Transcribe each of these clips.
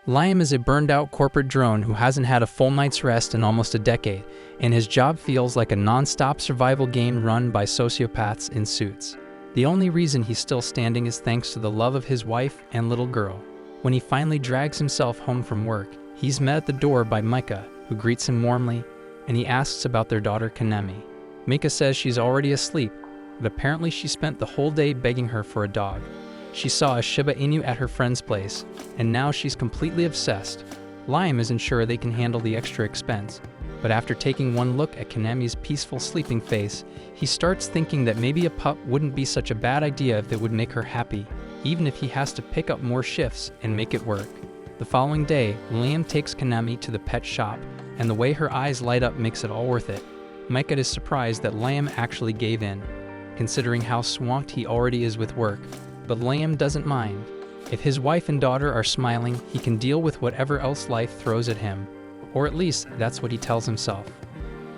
Liam is a burned-out corporate drone who hasn't had a full night's rest in almost a decade, and his job feels like a non-stop survival game run by sociopaths in suits. The only reason he's still standing is thanks to the love of his wife and little girl. When he finally drags himself home from work, he's met at the door by Micah, who greets him warmly, and he asks about their daughter Kanemi. Micah says she's already asleep, but apparently she spent the whole day begging her for a dog. She saw a Shiba Inu at her friend's place, and now she's completely obsessed. Liam isn't sure they can handle the extra expense, but after taking one look at Kanemi's peaceful sleeping face, he starts thinking that maybe a pup wouldn't be such a bad idea if it would make her happy, even if he has to pick up more shifts and make it work. The following day, Liam takes Kanemi to the pet shop, and the way her eyes light up makes it all worth it. Micah is surprised that Liam actually gave in, considering how swamped he already is with work. But Liam doesn't mind. If his wife and daughter are smiling, he can deal with whatever else life throws at him. Or at least, that's what he tells himself.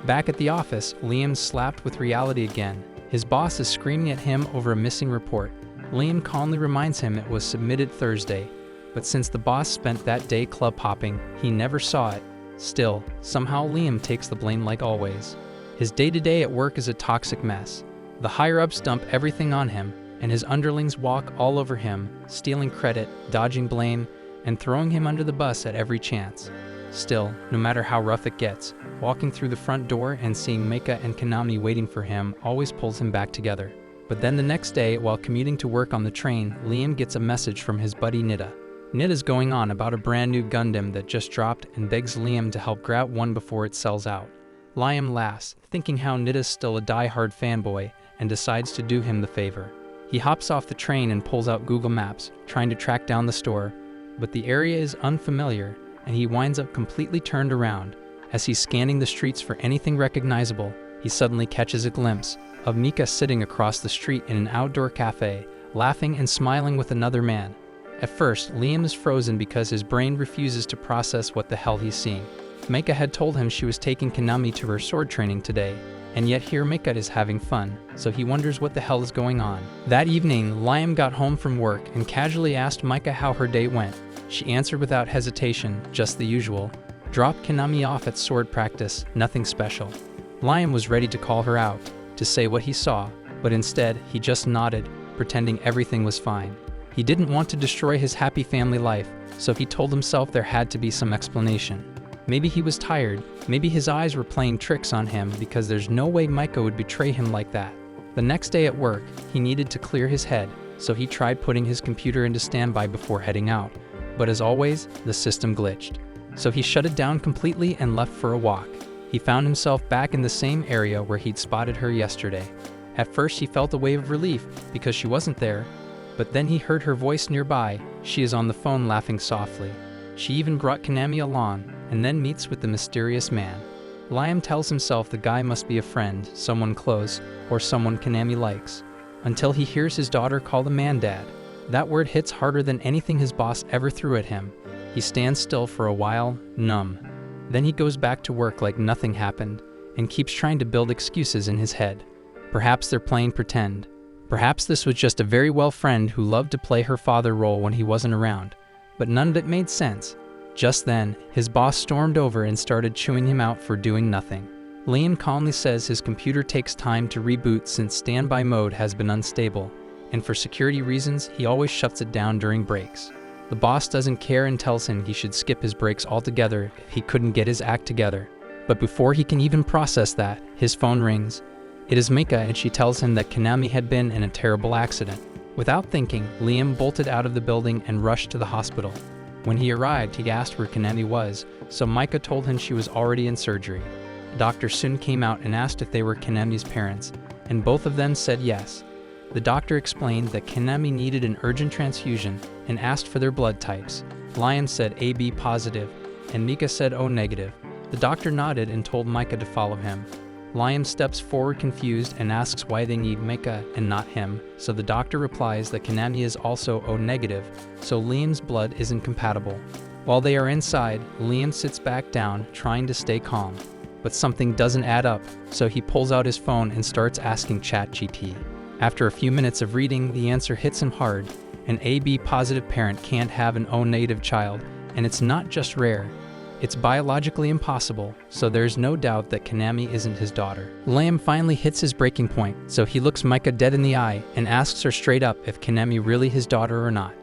Back at the office, Liam's slapped with reality again. His boss is screaming at him over a missing report. Liam calmly reminds him it was submitted Thursday, but since the boss spent that day club hopping, he never saw it. Still, somehow Liam takes the blame like always. His day-to-day at work is a toxic mess. The higher-ups dump everything on him, and his underlings walk all over him, stealing credit, dodging blame, and throwing him under the bus at every chance. Still, no matter how rough it gets, walking through the front door and seeing Micah and Kanemi waiting for him always pulls him back together. But then the next day, while commuting to work on the train, Liam gets a message from his buddy Nita. Nita's going on about a brand new Gundam that just dropped and begs Liam to help grab one before it sells out. Liam laughs, thinking how Nita's still a die-hard fanboy, and decides to do him the favor. He hops off the train and pulls out Google Maps, trying to track down the store, but the area is unfamiliar, and he winds up completely turned around. As he's scanning the streets for anything recognizable, he suddenly catches a glimpse of Mika sitting across the street in an outdoor cafe, laughing and smiling with another man. At first, Liam is frozen because his brain refuses to process what the hell he's seeing. Mika had told him she was taking Kanemi to her sword training today, and yet here Mika is having fun, so he wonders what the hell is going on. That evening, Liam got home from work and casually asked Micah how her day went. She answered without hesitation, just the usual. Dropped Kanemi off at sword practice, nothing special. Liam was ready to call her out, to say what he saw, but instead, he just nodded, pretending everything was fine. He didn't want to destroy his happy family life, so he told himself there had to be some explanation. Maybe he was tired, maybe his eyes were playing tricks on him because there's no way Micah would betray him like that. The next day at work, he needed to clear his head, so he tried putting his computer into standby before heading out. But as always, the system glitched. So he shut it down completely and left for a walk. He found himself back in the same area where he'd spotted her yesterday. At first he felt a wave of relief because she wasn't there, but then he heard her voice nearby. She is on the phone laughing softly. She even brought Kanemi along, and then meets with the mysterious man. Liam tells himself the guy must be a friend, someone close, or someone Kanemi likes, until he hears his daughter call the man dad. That word hits harder than anything his boss ever threw at him. He stands still for a while, numb. Then he goes back to work like nothing happened, and keeps trying to build excuses in his head. Perhaps they're playing pretend. Perhaps this was just a very well friend who loved to play her father role when he wasn't around. But none of it made sense. Just then, his boss stormed over and started chewing him out for doing nothing. Liam calmly says his computer takes time to reboot since standby mode has been unstable, and for security reasons, he always shuts it down during breaks. The boss doesn't care and tells him he should skip his breaks altogether if he couldn't get his act together. But before he can even process that, his phone rings. It is Mika, and she tells him that Kanemi had been in a terrible accident. Without thinking, Liam bolted out of the building and rushed to the hospital. When he arrived, he asked where Kanemi was, so Micah told him she was already in surgery. A doctor soon came out and asked if they were Kanemi's parents, and both of them said yes. The doctor explained that Kanemi needed an urgent transfusion and asked for their blood types. Liam said AB positive, and Mika said O negative. The doctor nodded and told Micah to follow him. Liam steps forward confused and asks why they need Micah and not him, so the doctor replies that Kanemi is also O negative, so Liam's blood isn't compatible. While they are inside, Liam sits back down, trying to stay calm. But something doesn't add up, so he pulls out his phone and starts asking ChatGPT. After a few minutes of reading, the answer hits him hard. An AB positive parent can't have an O negative child, And it's not just rare. It's biologically impossible, so there's no doubt that Kanami isn't his daughter. Liam finally hits his breaking point, so he looks Micah dead in the eye and asks her straight up if Kanami really his daughter or not.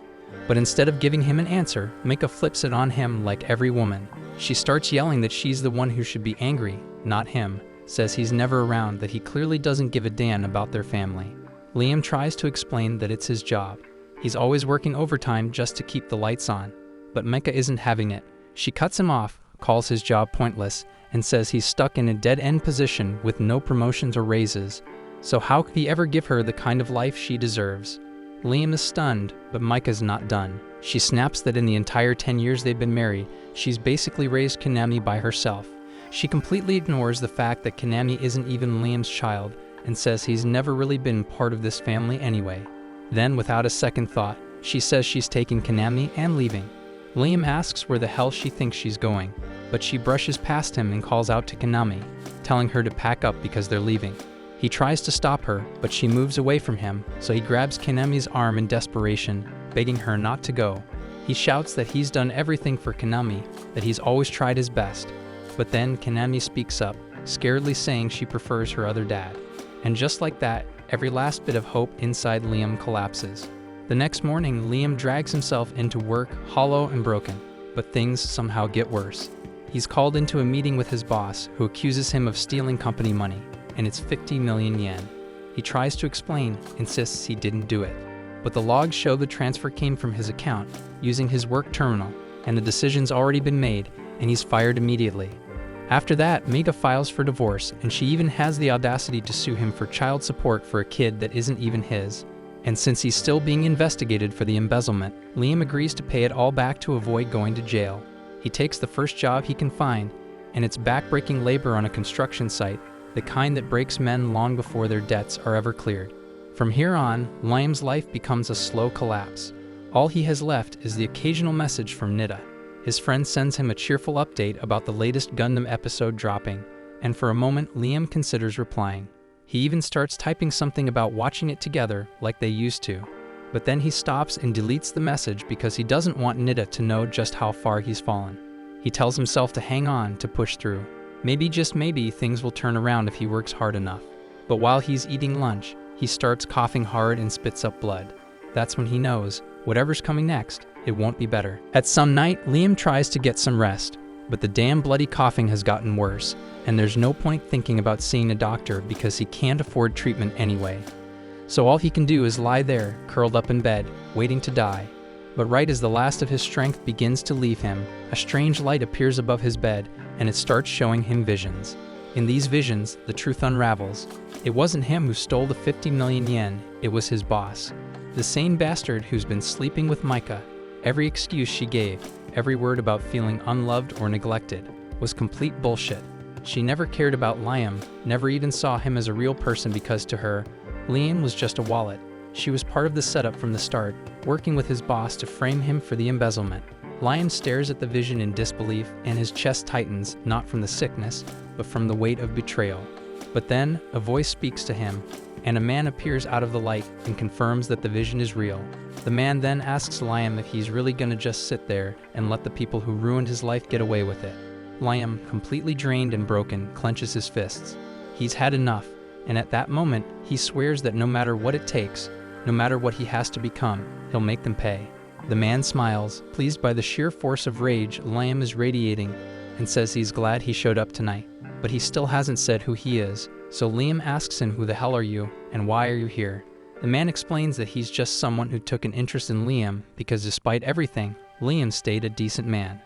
But instead of giving him an answer, Micah flips it on him like every woman. She starts yelling that she's the one who should be angry, not him, says he's never around, that he clearly doesn't give a damn about their family. Liam tries to explain that it's his job. He's always working overtime just to keep the lights on. But Micah isn't having it. She cuts him off, calls his job pointless, and says he's stuck in a dead-end position with no promotions or raises. So how could he ever give her the kind of life she deserves? Liam is stunned, but Micah's not done. She snaps that in the entire 10 years they've been married, she's basically raised Kanami by herself. She completely ignores the fact that Kanami isn't even Liam's child, and says he's never really been part of this family anyway. Then, without a second thought, she says she's taking Kanami and leaving. Liam asks where the hell she thinks she's going, but she brushes past him and calls out to Kanami, telling her to pack up because they're leaving. He tries to stop her, but she moves away from him, so he grabs Kanami's arm in desperation, begging her not to go. He shouts that he's done everything for Kanami, that he's always tried his best. But then Kanami speaks up, scaredly saying she prefers her other dad. And just like that, every last bit of hope inside Liam collapses. The next morning, Liam drags himself into work, hollow and broken, but things somehow get worse. He's called into a meeting with his boss, who accuses him of stealing company money, and it's 50 million yen. He tries to explain, insists he didn't do it. But the logs show the transfer came from his account, using his work terminal, and the decision's already been made, and he's fired immediately. After that, Mega files for divorce, and she even has the audacity to sue him for child support for a kid that isn't even his. And since he's still being investigated for the embezzlement, Liam agrees to pay it all back to avoid going to jail. He takes the first job he can find, and it's back-breaking labor on a construction site, the kind that breaks men long before their debts are ever cleared. From here on, Liam's life becomes a slow collapse. All he has left is the occasional message from Nida. His friend sends him a cheerful update about the latest Gundam episode dropping, and for a moment Liam considers replying. He even starts typing something about watching it together like they used to. But then he stops and deletes the message because he doesn't want Nida to know just how far he's fallen. He tells himself to hang on, to push through. Maybe, just maybe, things will turn around if he works hard enough. But while he's eating lunch, he starts coughing hard and spits up blood. That's when he knows, whatever's coming next, it won't be better. At some night, Liam tries to get some rest, but the damn bloody coughing has gotten worse, and there's no point thinking about seeing a doctor because he can't afford treatment anyway. So all he can do is lie there, curled up in bed, waiting to die. But right as the last of his strength begins to leave him, a strange light appears above his bed, and it starts showing him visions. In these visions, the truth unravels. It wasn't him who stole the 50 million yen, it was his boss. The same bastard who's been sleeping with Micah. Every excuse she gave, every word about feeling unloved or neglected, was complete bullshit. She never cared about Liam, never even saw him as a real person because to her, Liam was just a wallet. She was part of the setup from the start, working with his boss to frame him for the embezzlement. Liam stares at the vision in disbelief, and his chest tightens, not from the sickness, but from the weight of betrayal. But then, a voice speaks to him, and a man appears out of the light and confirms that the vision is real. The man then asks Liam if he's really gonna just sit there and let the people who ruined his life get away with it. Liam, completely drained and broken, clenches his fists. He's had enough, and at that moment, he swears that no matter what it takes, no matter what he has to become, he'll make them pay. The man smiles, pleased by the sheer force of rage Liam is radiating, and says he's glad he showed up tonight. But he still hasn't said who he is, so Liam asks him, who the hell are you, and why are you here? The man explains that he's just someone who took an interest in Liam because despite everything, Liam stayed a decent man.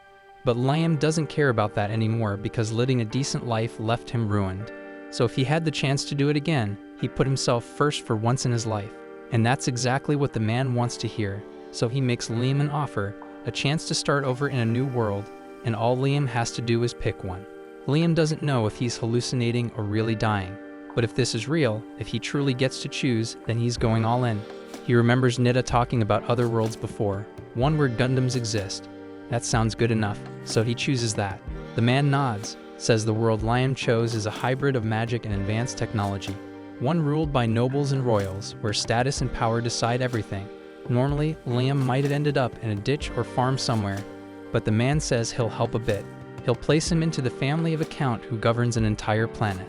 But Liam doesn't care about that anymore because living a decent life left him ruined. So if he had the chance to do it again, he put himself first for once in his life. And that's exactly what the man wants to hear. So he makes Liam an offer, a chance to start over in a new world, and all Liam has to do is pick one. Liam doesn't know if he's hallucinating or really dying. But if this is real, if he truly gets to choose, then he's going all in. He remembers Nida talking about other worlds before, one where Gundams exist. That sounds good enough, so he chooses that. The man nods, says the world Liam chose is a hybrid of magic and advanced technology. One ruled by nobles and royals, where status and power decide everything. Normally, Liam might have ended up in a ditch or farm somewhere, but the man says he'll help a bit. He'll place him into the family of a count who governs an entire planet.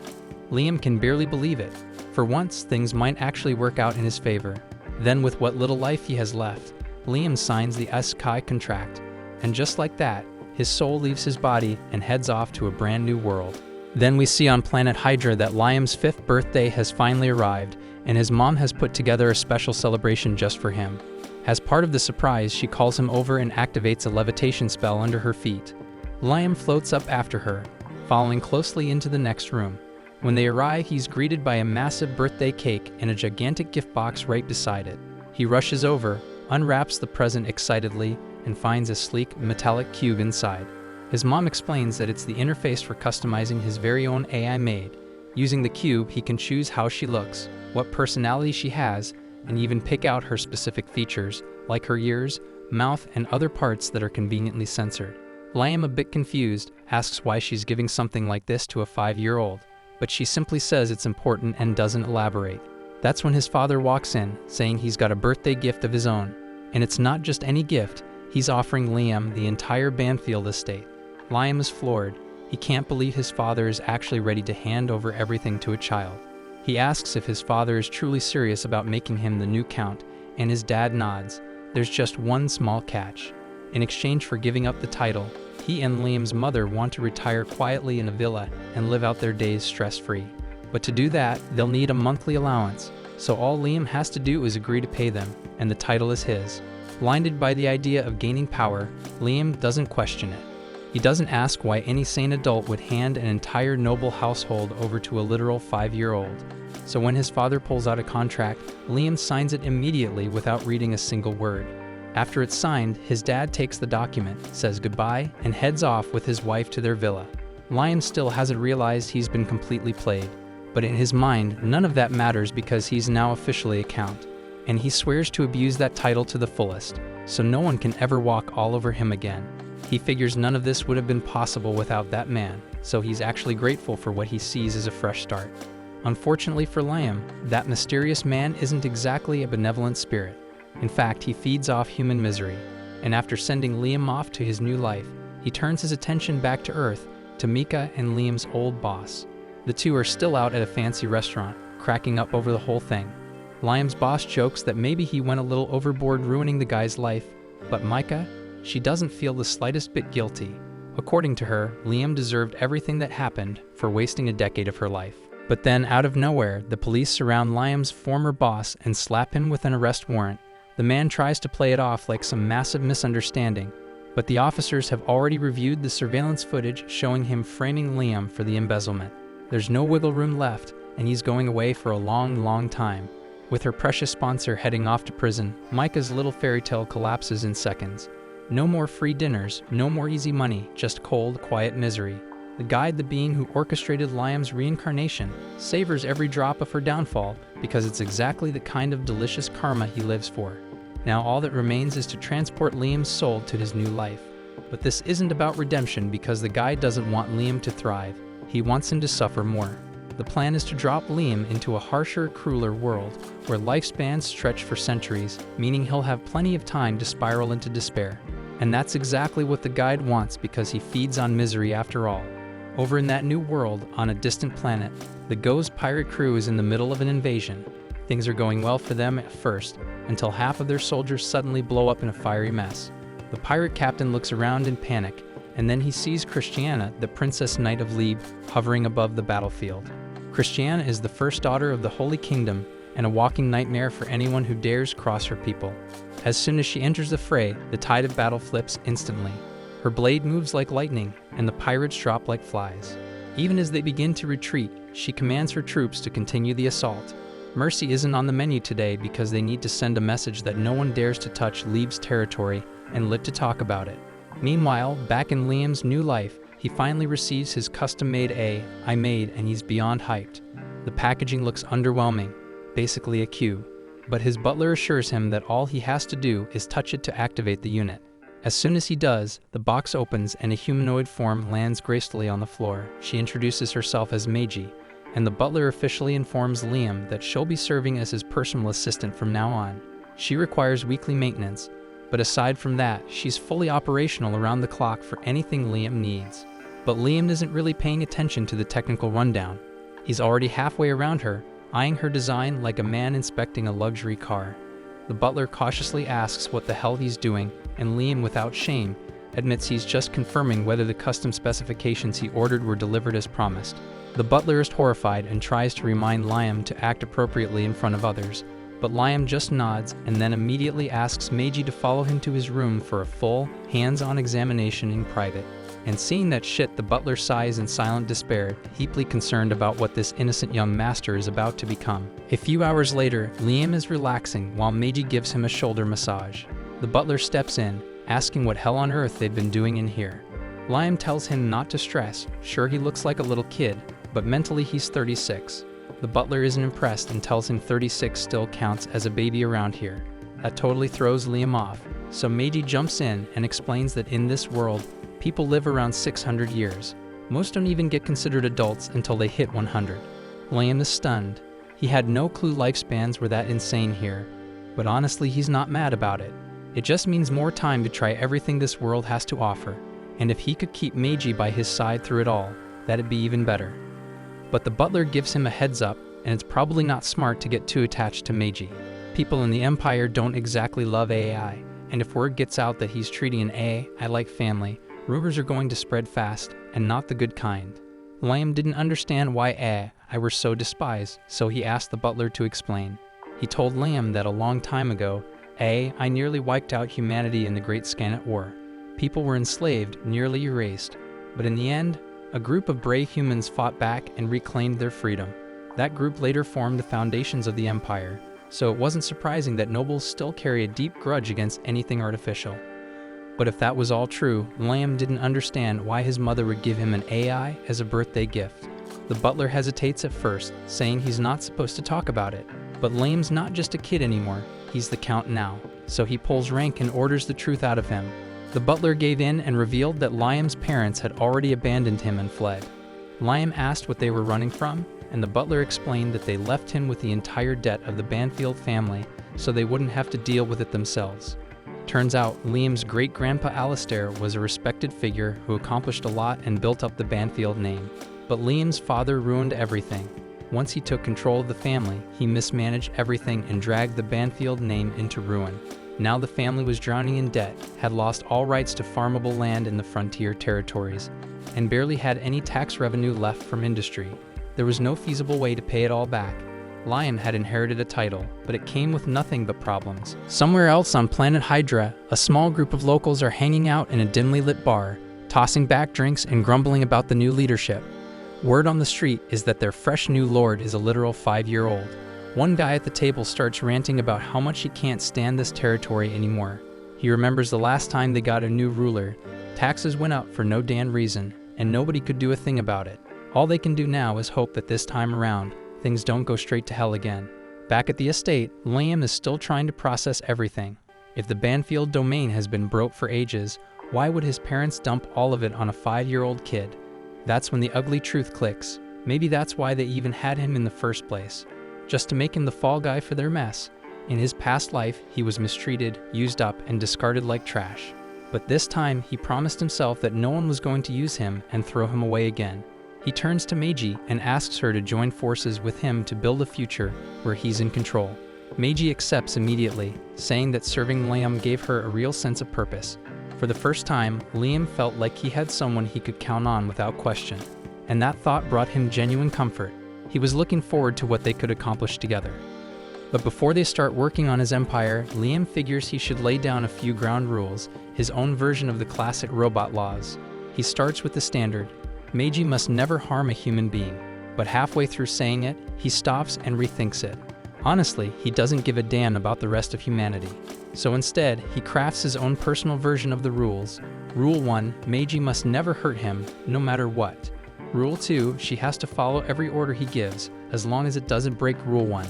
Liam can barely believe it. For once, things might actually work out in his favor. Then, with what little life he has left, Liam signs the Isekai contract, and just like that, his soul leaves his body and heads off to a brand new world. Then we see on planet Hydra that Liam's 5th birthday has finally arrived, and his mom has put together a special celebration just for him. As part of the surprise, she calls him over and activates a levitation spell under her feet. Liam floats up after her, following closely into the next room. When they arrive, he's greeted by a massive birthday cake and a gigantic gift box right beside it. He rushes over, unwraps the present excitedly, and finds a sleek, metallic cube inside. His mom explains that it's the interface for customizing his very own AI maid. Using the cube, he can choose how she looks, what personality she has, and even pick out her specific features, like her ears, mouth, and other parts that are conveniently censored. Liam, a bit confused, asks why she's giving something like this to a 5-year-old, but she simply says it's important and doesn't elaborate. That's when his father walks in, saying he's got a birthday gift of his own. And it's not just any gift, he's offering Liam the entire Banfield estate. Liam is floored. He can't believe his father is actually ready to hand over everything to a child. He asks if his father is truly serious about making him the new count, and his dad nods. There's just one small catch. In exchange for giving up the title, he and Liam's mother want to retire quietly in a villa and live out their days stress-free. But to do that, they'll need a monthly allowance, so all Liam has to do is agree to pay them, and the title is his. Blinded by the idea of gaining power, Liam doesn't question it. He doesn't ask why any sane adult would hand an entire noble household over to a literal 5-year-old. So when his father pulls out a contract, Liam signs it immediately without reading a single word. After it's signed, his dad takes the document, says goodbye, and heads off with his wife to their villa. Liam still hasn't realized he's been completely played, but in his mind, none of that matters because he's now officially a count, and he swears to abuse that title to the fullest, so no one can ever walk all over him again. He figures none of this would have been possible without that man, so he's actually grateful for what he sees as a fresh start. Unfortunately for Liam, that mysterious man isn't exactly a benevolent spirit. In fact, he feeds off human misery, and after sending Liam off to his new life, he turns his attention back to Earth, to Mika and Liam's old boss. The two are still out at a fancy restaurant, cracking up over the whole thing. Liam's boss jokes that maybe he went a little overboard ruining the guy's life, but Mika, she doesn't feel the slightest bit guilty. According to her, Liam deserved everything that happened for wasting a decade of her life. But then, out of nowhere, the police surround Liam's former boss and slap him with an arrest warrant. The man tries to play it off like some massive misunderstanding, but the officers have already reviewed the surveillance footage showing him framing Liam for the embezzlement. There's no wiggle room left, and he's going away for a long, long time. With her precious sponsor heading off to prison, Micah's little fairy tale collapses in seconds. No more free dinners, no more easy money, just cold, quiet misery. The guide, the being who orchestrated Liam's reincarnation, savors every drop of her downfall because it's exactly the kind of delicious karma he lives for. Now all that remains is to transport Liam's soul to his new life. But this isn't about redemption because the guide doesn't want Liam to thrive. He wants him to suffer more. The plan is to drop Liam into a harsher, crueler world where lifespans stretch for centuries, meaning he'll have plenty of time to spiral into despair. And that's exactly what the guide wants because he feeds on misery after all. Over in that new world, on a distant planet, the Ghost pirate crew is in the middle of an invasion. Things are going well for them at first, until half of their soldiers suddenly blow up in a fiery mess. The pirate captain looks around in panic, and then he sees Christiana, the Princess Knight of Lebe, hovering above the battlefield. Christiana is the first daughter of the Holy Kingdom, and a walking nightmare for anyone who dares cross her people. As soon as she enters the fray, the tide of battle flips instantly. Her blade moves like lightning, and the pirates drop like flies. Even as they begin to retreat, she commands her troops to continue the assault. Mercy isn't on the menu today because they need to send a message that no one dares to touch Lebe's territory and live to talk about it. Meanwhile, back in Liam's new life, he finally receives his custom-made I made, and he's beyond hyped. The packaging looks underwhelming, basically a cube, but his butler assures him that all he has to do is touch it to activate the unit. As soon as he does, the box opens and a humanoid form lands gracefully on the floor. She introduces herself as Meiji, and the butler officially informs Liam that she'll be serving as his personal assistant from now on. She requires weekly maintenance, but aside from that, she's fully operational around the clock for anything Liam needs. But Liam isn't really paying attention to the technical rundown. He's already halfway around her, eyeing her design like a man inspecting a luxury car. The butler cautiously asks what the hell he's doing, and Liam, without shame, admits he's just confirming whether the custom specifications he ordered were delivered as promised. The butler is horrified and tries to remind Liam to act appropriately in front of others, but Liam just nods and then immediately asks Meiji to follow him to his room for a full, hands-on examination in private. And seeing that shit, the butler sighs in silent despair, deeply concerned about what this innocent young master is about to become. A few hours later, Liam is relaxing while Meiji gives him a shoulder massage. The butler steps in, asking what hell on earth they've been doing in here. Liam tells him not to stress. Sure, he looks like a little kid, but mentally he's 36. The butler isn't impressed and tells him 36 still counts as a baby around here. That totally throws Liam off, so Meiji jumps in and explains that in this world, people live around 600 years. Most don't even get considered adults until they hit 100. Liam is stunned. He had no clue lifespans were that insane here, but honestly he's not mad about it. It just means more time to try everything this world has to offer, and if he could keep Meiji by his side through it all, that'd be even better. But the butler gives him a heads up, and it's probably not smart to get too attached to Meiji. People in the Empire don't exactly love AI, and if word gets out that he's treating an AI like family, rumors are going to spread fast, and not the good kind. Liam didn't understand why AI were so despised, so he asked the butler to explain. He told Liam that a long time ago, AI nearly wiped out humanity in the Great Scannet War. People were enslaved, nearly erased, but in the end, a group of brave humans fought back and reclaimed their freedom. That group later formed the foundations of the Empire, so it wasn't surprising that nobles still carry a deep grudge against anything artificial. But if that was all true, Liam didn't understand why his mother would give him an AI as a birthday gift. The butler hesitates at first, saying he's not supposed to talk about it. But Liam's not just a kid anymore, he's the Count now, so he pulls rank and orders the truth out of him. The butler gave in and revealed that Liam's parents had already abandoned him and fled. Liam asked what they were running from, and the butler explained that they left him with the entire debt of the Banfield family so they wouldn't have to deal with it themselves. Turns out, Liam's great-grandpa Alistair was a respected figure who accomplished a lot and built up the Banfield name. But Liam's father ruined everything. Once he took control of the family, he mismanaged everything and dragged the Banfield name into ruin. Now the family was drowning in debt, had lost all rights to farmable land in the frontier territories, and barely had any tax revenue left from industry. There was no feasible way to pay it all back. Liam had inherited a title, but it came with nothing but problems. Somewhere else on planet Hydra, a small group of locals are hanging out in a dimly lit bar, tossing back drinks and grumbling about the new leadership. Word on the street is that their fresh new lord is a literal 5-year-old. One guy at the table starts ranting about how much he can't stand this territory anymore. He remembers the last time they got a new ruler. Taxes went up for no damn reason, and nobody could do a thing about it. All they can do now is hope that this time around, things don't go straight to hell again. Back at the estate, Liam is still trying to process everything. If the Banfield domain has been broke for ages, why would his parents dump all of it on a 5-year-old kid? That's when the ugly truth clicks. Maybe that's why they even had him in the first place. Just to make him the fall guy for their mess. In his past life, he was mistreated, used up, and discarded like trash. But this time, he promised himself that no one was going to use him and throw him away again. He turns to Meiji and asks her to join forces with him to build a future where he's in control. Meiji accepts immediately, saying that serving Liam gave her a real sense of purpose. For the first time, Liam felt like he had someone he could count on without question, and that thought brought him genuine comfort. He was looking forward to what they could accomplish together. But before they start working on his empire, Liam figures he should lay down a few ground rules, his own version of the classic robot laws. He starts with the standard: Meiji must never harm a human being. But halfway through saying it, he stops and rethinks it. Honestly, he doesn't give a damn about the rest of humanity. So instead, he crafts his own personal version of the rules. Rule 1, Meiji must never hurt him, no matter what. Rule 2, she has to follow every order he gives, as long as it doesn't break Rule 1.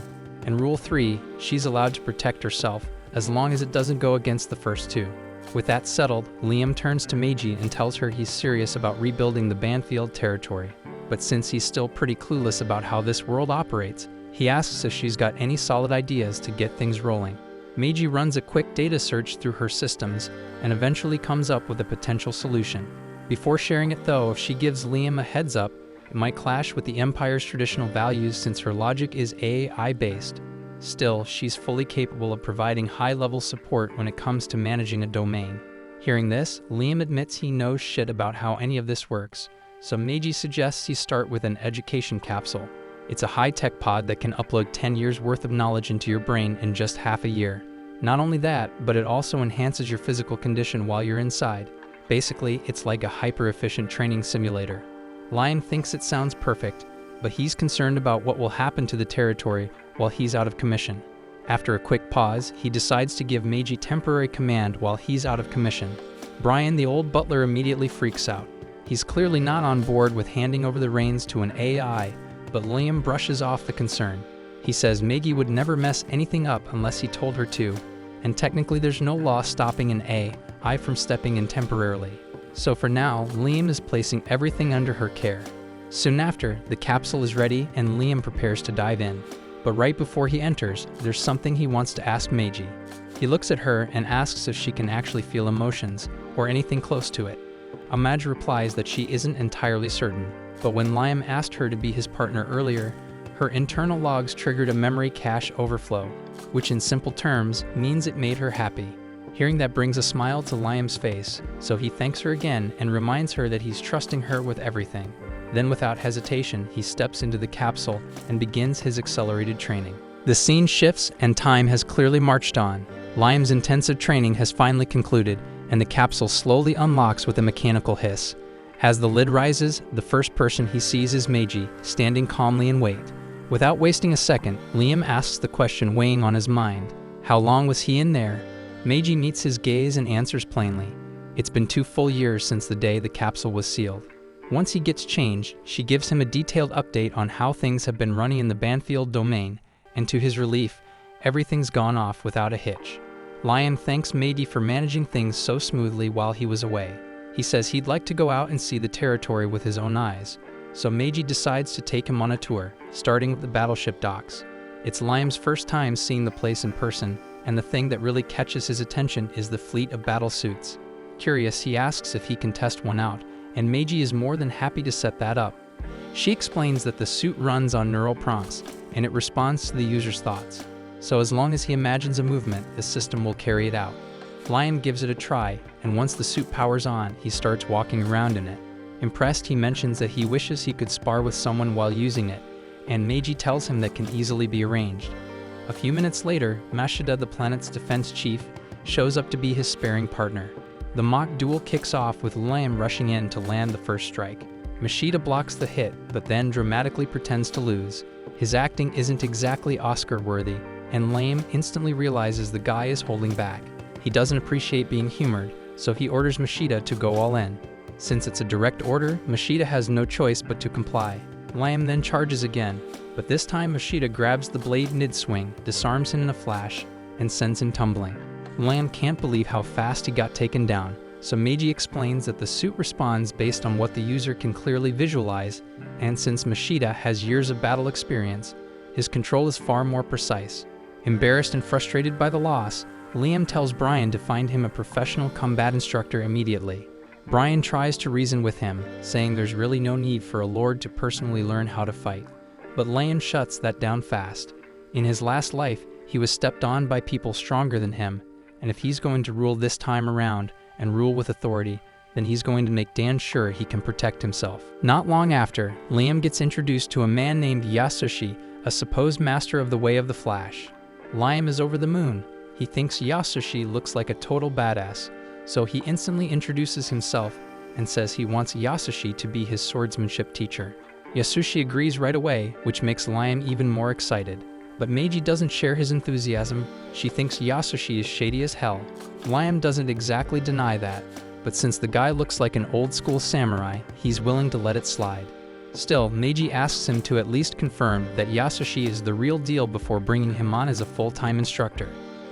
And Rule 3, she's allowed to protect herself, as long as it doesn't go against the first two. With that settled, Liam turns to Meiji and tells her he's serious about rebuilding the Banfield territory. But since he's still pretty clueless about how this world operates, he asks if she's got any solid ideas to get things rolling. Meiji runs a quick data search through her systems and eventually comes up with a potential solution. Before sharing it though, if she gives Liam a heads up, it might clash with the Empire's traditional values since her logic is AI-based. Still, she's fully capable of providing high-level support when it comes to managing a domain. Hearing this, Liam admits he knows shit about how any of this works, so Meiji suggests he start with an education capsule. It's a high-tech pod that can upload 10 years worth of knowledge into your brain in just half a year. Not only that, but it also enhances your physical condition while you're inside. Basically, it's like a hyper-efficient training simulator. Liam thinks it sounds perfect, but he's concerned about what will happen to the territory while he's out of commission. After a quick pause, he decides to give Meiji temporary command while he's out of commission. Brian, the old butler, immediately freaks out. He's clearly not on board with handing over the reins to an AI, but Liam brushes off the concern. He says Meiji would never mess anything up unless he told her to, and technically there's no law stopping an AI from stepping in temporarily. So for now, Liam is placing everything under her care. Soon after, the capsule is ready and Liam prepares to dive in. But right before he enters, there's something he wants to ask Meiji. He looks at her and asks if she can actually feel emotions, or anything close to it. Meiji replies that she isn't entirely certain, but when Liam asked her to be his partner earlier, her internal logs triggered a memory cache overflow, which in simple terms means it made her happy. Hearing that brings a smile to Liam's face, so he thanks her again and reminds her that he's trusting her with everything. Then without hesitation, he steps into the capsule and begins his accelerated training. The scene shifts and time has clearly marched on. Liam's intensive training has finally concluded, and the capsule slowly unlocks with a mechanical hiss. As the lid rises, the first person he sees is Meiji, standing calmly in wait. Without wasting a second, Liam asks the question weighing on his mind. How long was he in there? Meiji meets his gaze and answers plainly. It's been 2 full years since the day the capsule was sealed. Once he gets changed, she gives him a detailed update on how things have been running in the Banfield domain, and to his relief, everything's gone off without a hitch. Liam thanks Meiji for managing things so smoothly while he was away. He says he'd like to go out and see the territory with his own eyes, so Meiji decides to take him on a tour, starting with the battleship docks. It's Liam's first time seeing the place in person, and the thing that really catches his attention is the fleet of battle suits. Curious, he asks if he can test one out, and Meiji is more than happy to set that up. She explains that the suit runs on neural prompts, and it responds to the user's thoughts. So as long as he imagines a movement, the system will carry it out. Liam gives it a try, and once the suit powers on, he starts walking around in it. Impressed, he mentions that he wishes he could spar with someone while using it, and Meiji tells him that can easily be arranged. A few minutes later, Mashida, the planet's defense chief, shows up to be his sparring partner. The mock duel kicks off with Liam rushing in to land the first strike. Mashida blocks the hit, but then dramatically pretends to lose. His acting isn't exactly Oscar-worthy, and Liam instantly realizes the guy is holding back. He doesn't appreciate being humored, so he orders Mashida to go all in. Since it's a direct order, Mashida has no choice but to comply. Liam then charges again, but this time Mashida grabs the blade mid-swing, disarms him in a flash, and sends him tumbling. Liam can't believe how fast he got taken down, so Meiji explains that the suit responds based on what the user can clearly visualize, and since Mashida has years of battle experience, his control is far more precise. Embarrassed and frustrated by the loss, Liam tells Brian to find him a professional combat instructor immediately. Brian tries to reason with him, saying there's really no need for a lord to personally learn how to fight. But Liam shuts that down fast. In his last life, he was stepped on by people stronger than him, and if he's going to rule this time around, and rule with authority, then he's going to make Dan sure he can protect himself. Not long after, Liam gets introduced to a man named Yasushi, a supposed master of the Way of the Flash. Liam is over the moon. He thinks Yasushi looks like a total badass, so he instantly introduces himself and says he wants Yasushi to be his swordsmanship teacher. Yasushi agrees right away, which makes Liam even more excited. But Meiji doesn't share his enthusiasm. She thinks Yasushi is shady as hell. Liam doesn't exactly deny that, but since the guy looks like an old-school samurai, he's willing to let it slide. Still, Meiji asks him to at least confirm that Yasushi is the real deal before bringing him on as a full-time instructor.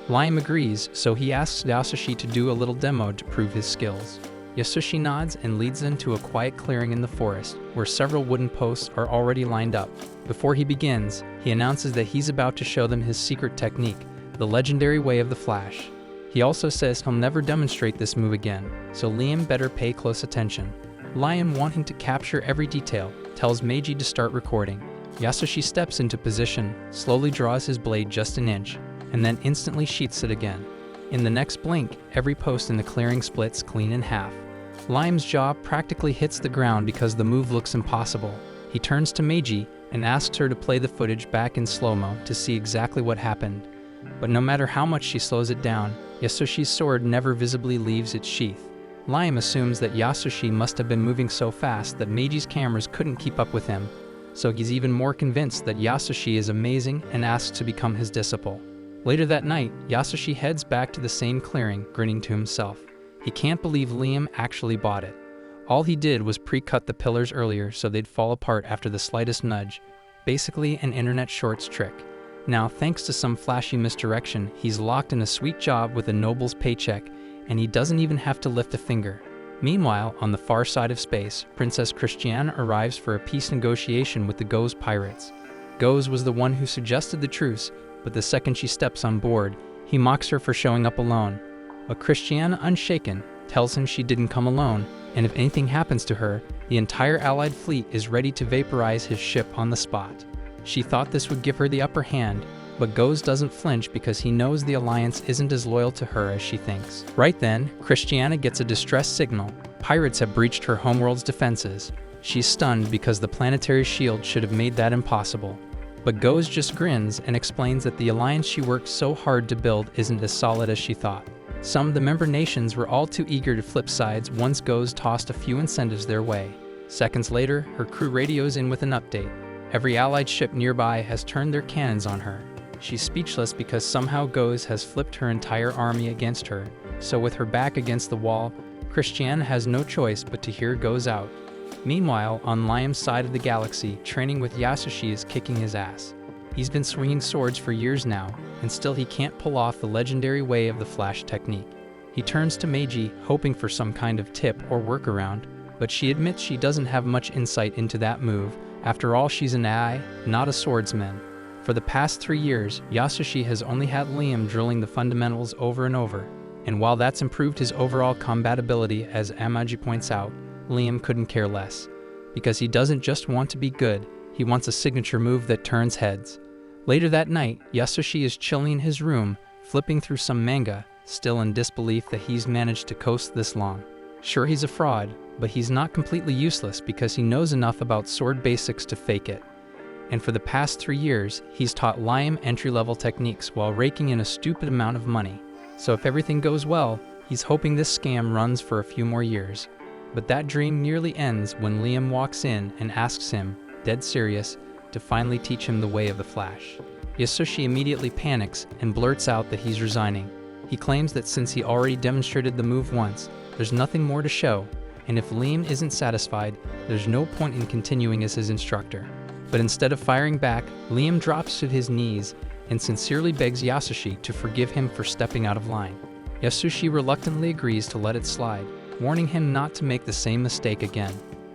Liam agrees, so he asks Yasushi to do a little demo to prove his skills. Yasushi nods and leads them to a quiet clearing in the forest, where several wooden posts are already lined up. Before he begins, he announces that he's about to show them his secret technique, the legendary way of the Flash. He also says he'll never demonstrate this move again, so Liam better pay close attention. Liam, wanting to capture every detail, tells Meiji to start recording. Yasushi steps into position, slowly draws his blade just an inch, and then instantly sheaths it again. In the next blink, every post in the clearing splits clean in half. Liam's jaw practically hits the ground because the move looks impossible. He turns to Meiji and asks her to play the footage back in slow-mo to see exactly what happened. But no matter how much she slows it down, Yasushi's sword never visibly leaves its sheath. Liam assumes that Yasushi must have been moving so fast that Meiji's cameras couldn't keep up with him, so he's even more convinced that Yasushi is amazing and asks to become his disciple. Later that night, Yasushi heads back to the same clearing, grinning to himself. He can't believe Liam actually bought it. All he did was pre-cut the pillars earlier so they'd fall apart after the slightest nudge. Basically an internet shorts trick. Now, thanks to some flashy misdirection, he's locked in a sweet job with a noble's paycheck, and he doesn't even have to lift a finger. Meanwhile, on the far side of space, Princess Christiana arrives for a peace negotiation with the Go's pirates. Go's was the one who suggested the truce, but the second she steps on board, he mocks her for showing up alone. But Christiana, unshaken, tells him she didn't come alone, and if anything happens to her, the entire Allied fleet is ready to vaporize his ship on the spot. She thought this would give her the upper hand, but Go's doesn't flinch because he knows the Alliance isn't as loyal to her as she thinks. Right then, Christiana gets a distress signal. Pirates have breached her homeworld's defenses. She's stunned because the planetary shield should have made that impossible. But Go's just grins and explains that the alliance she worked so hard to build isn't as solid as she thought. Some of the member nations were all too eager to flip sides once Go's tossed a few incentives their way. Seconds later, her crew radios in with an update. Every allied ship nearby has turned their cannons on her. She's speechless because somehow Go's has flipped her entire army against her, so with her back against the wall, Christiana has no choice but to hear Go's out. Meanwhile, on Liam's side of the galaxy, training with Yasushi is kicking his ass. He's been swinging swords for years now, and still he can't pull off the legendary way of the Flash technique. He turns to Meiji, hoping for some kind of tip or workaround, but she admits she doesn't have much insight into that move. After all, she's an AI, not a swordsman. For the past 3 years, Yasushi has only had Liam drilling the fundamentals over and over, and while that's improved his overall combatability, as Amaji points out, Liam couldn't care less. Because he doesn't just want to be good, he wants a signature move that turns heads. Later that night, Yasushi is chilling in his room, flipping through some manga, still in disbelief that he's managed to coast this long. Sure, he's a fraud, but he's not completely useless because he knows enough about sword basics to fake it. And for the past 3 years, he's taught Liam entry-level techniques while raking in a stupid amount of money. So if everything goes well, he's hoping this scam runs for a few more years. But that dream nearly ends when Liam walks in and asks him, dead serious, to finally teach him the way of the Flash. Yasushi immediately panics and blurts out that he's resigning. He claims that since he already demonstrated the move once, there's nothing more to show, and if Liam isn't satisfied, there's no point in continuing as his instructor. But instead of firing back, Liam drops to his knees and sincerely begs Yasushi to forgive him for stepping out of line. Yasushi reluctantly agrees to let it slide, warning him not to make the same mistake again.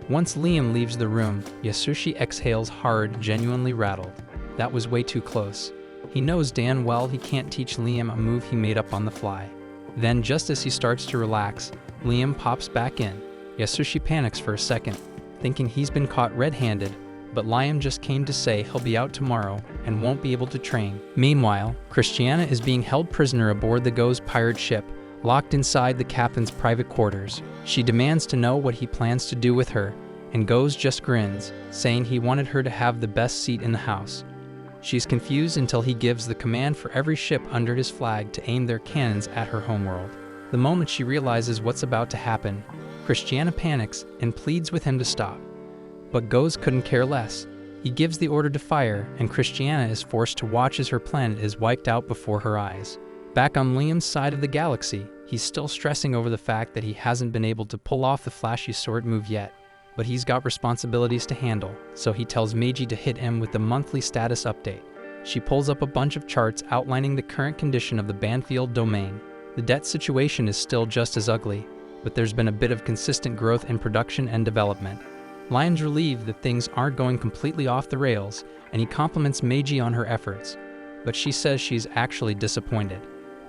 Once Liam leaves the room, Yasushi exhales hard, genuinely rattled. That was way too close. He knows damn well he can't teach Liam a move he made up on the fly. Then, just as he starts to relax, Liam pops back in. Yasushi panics for a second, thinking he's been caught red-handed, but Liam just came to say he'll be out tomorrow and won't be able to train. Meanwhile, Christiana is being held prisoner aboard the Go's pirate ship, locked inside the captain's private quarters. She demands to know what he plans to do with her, and Go's just grins, saying he wanted her to have the best seat in the house. She's confused until he gives the command for every ship under his flag to aim their cannons at her homeworld. The moment she realizes what's about to happen, Christiana panics and pleads with him to stop. But Go's couldn't care less. He gives the order to fire, and Christiana is forced to watch as her planet is wiped out before her eyes. Back on Liam's side of the galaxy, he's still stressing over the fact that he hasn't been able to pull off the flashy sword move yet, but he's got responsibilities to handle, so he tells Meiji to hit him with the monthly status update. She pulls up a bunch of charts outlining the current condition of the Banfield domain. The debt situation is still just as ugly, but there's been a bit of consistent growth in production and development. Liam's relieved that things aren't going completely off the rails, and he compliments Meiji on her efforts. but she says she's actually disappointed.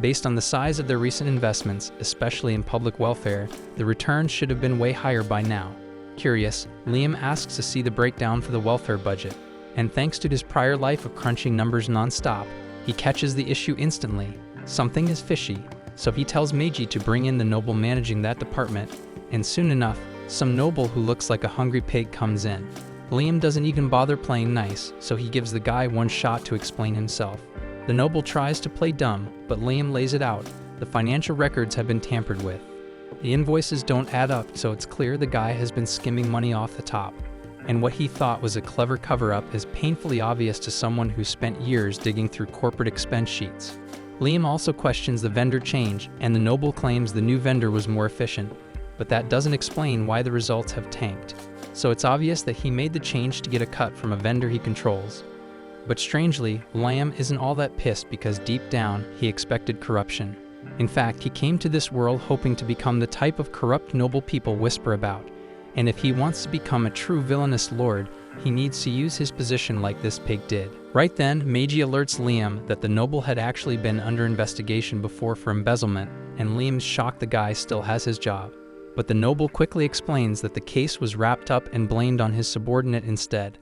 Based on the size of their recent investments, especially in public welfare, the returns should have been way higher by now. Curious, Liam asks to see the breakdown for the welfare budget, and thanks to his prior life of crunching numbers non-stop, he catches the issue instantly. Something is fishy, so he tells Meiji to bring in the noble managing that department, and soon enough, some noble who looks like a hungry pig comes in. Liam doesn't even bother playing nice, so he gives the guy one shot to explain himself. The noble tries to play dumb, but Liam lays it out. The financial records have been tampered with. The invoices don't add up, so it's clear the guy has been skimming money off the top. And what he thought was a clever cover-up is painfully obvious to someone who spent years digging through corporate expense sheets. Liam also questions the vendor change, and the noble claims the new vendor was more efficient, but that doesn't explain why the results have tanked. So it's obvious that he made the change to get a cut from a vendor he controls. But strangely, Liam isn't all that pissed because deep down, he expected corruption. In fact, he came to this world hoping to become the type of corrupt noble people whisper about. And if he wants to become a true villainous lord, he needs to use his position like this pig did. Right then, Meiji alerts Liam that the noble had actually been under investigation before for embezzlement, and Liam's shocked the guy still has his job. But the noble quickly explains that the case was wrapped up and blamed on his subordinate instead.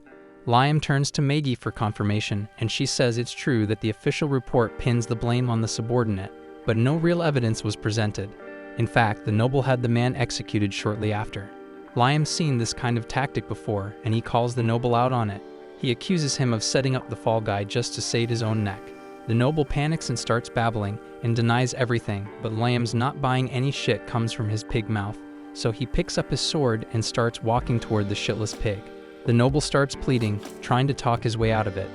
Liam turns to Meiji for confirmation, and she says it's true that the official report pins the blame on the subordinate, but no real evidence was presented. In fact, the noble had the man executed shortly after. Liam's seen this kind of tactic before, and he calls the noble out on it. He accuses him of setting up the fall guy just to save his own neck. The noble panics and starts babbling, and denies everything, but Liam's not buying any shit comes from his pig mouth, so he picks up his sword and starts walking toward the shitless pig. The noble starts pleading, trying to talk his way out of it,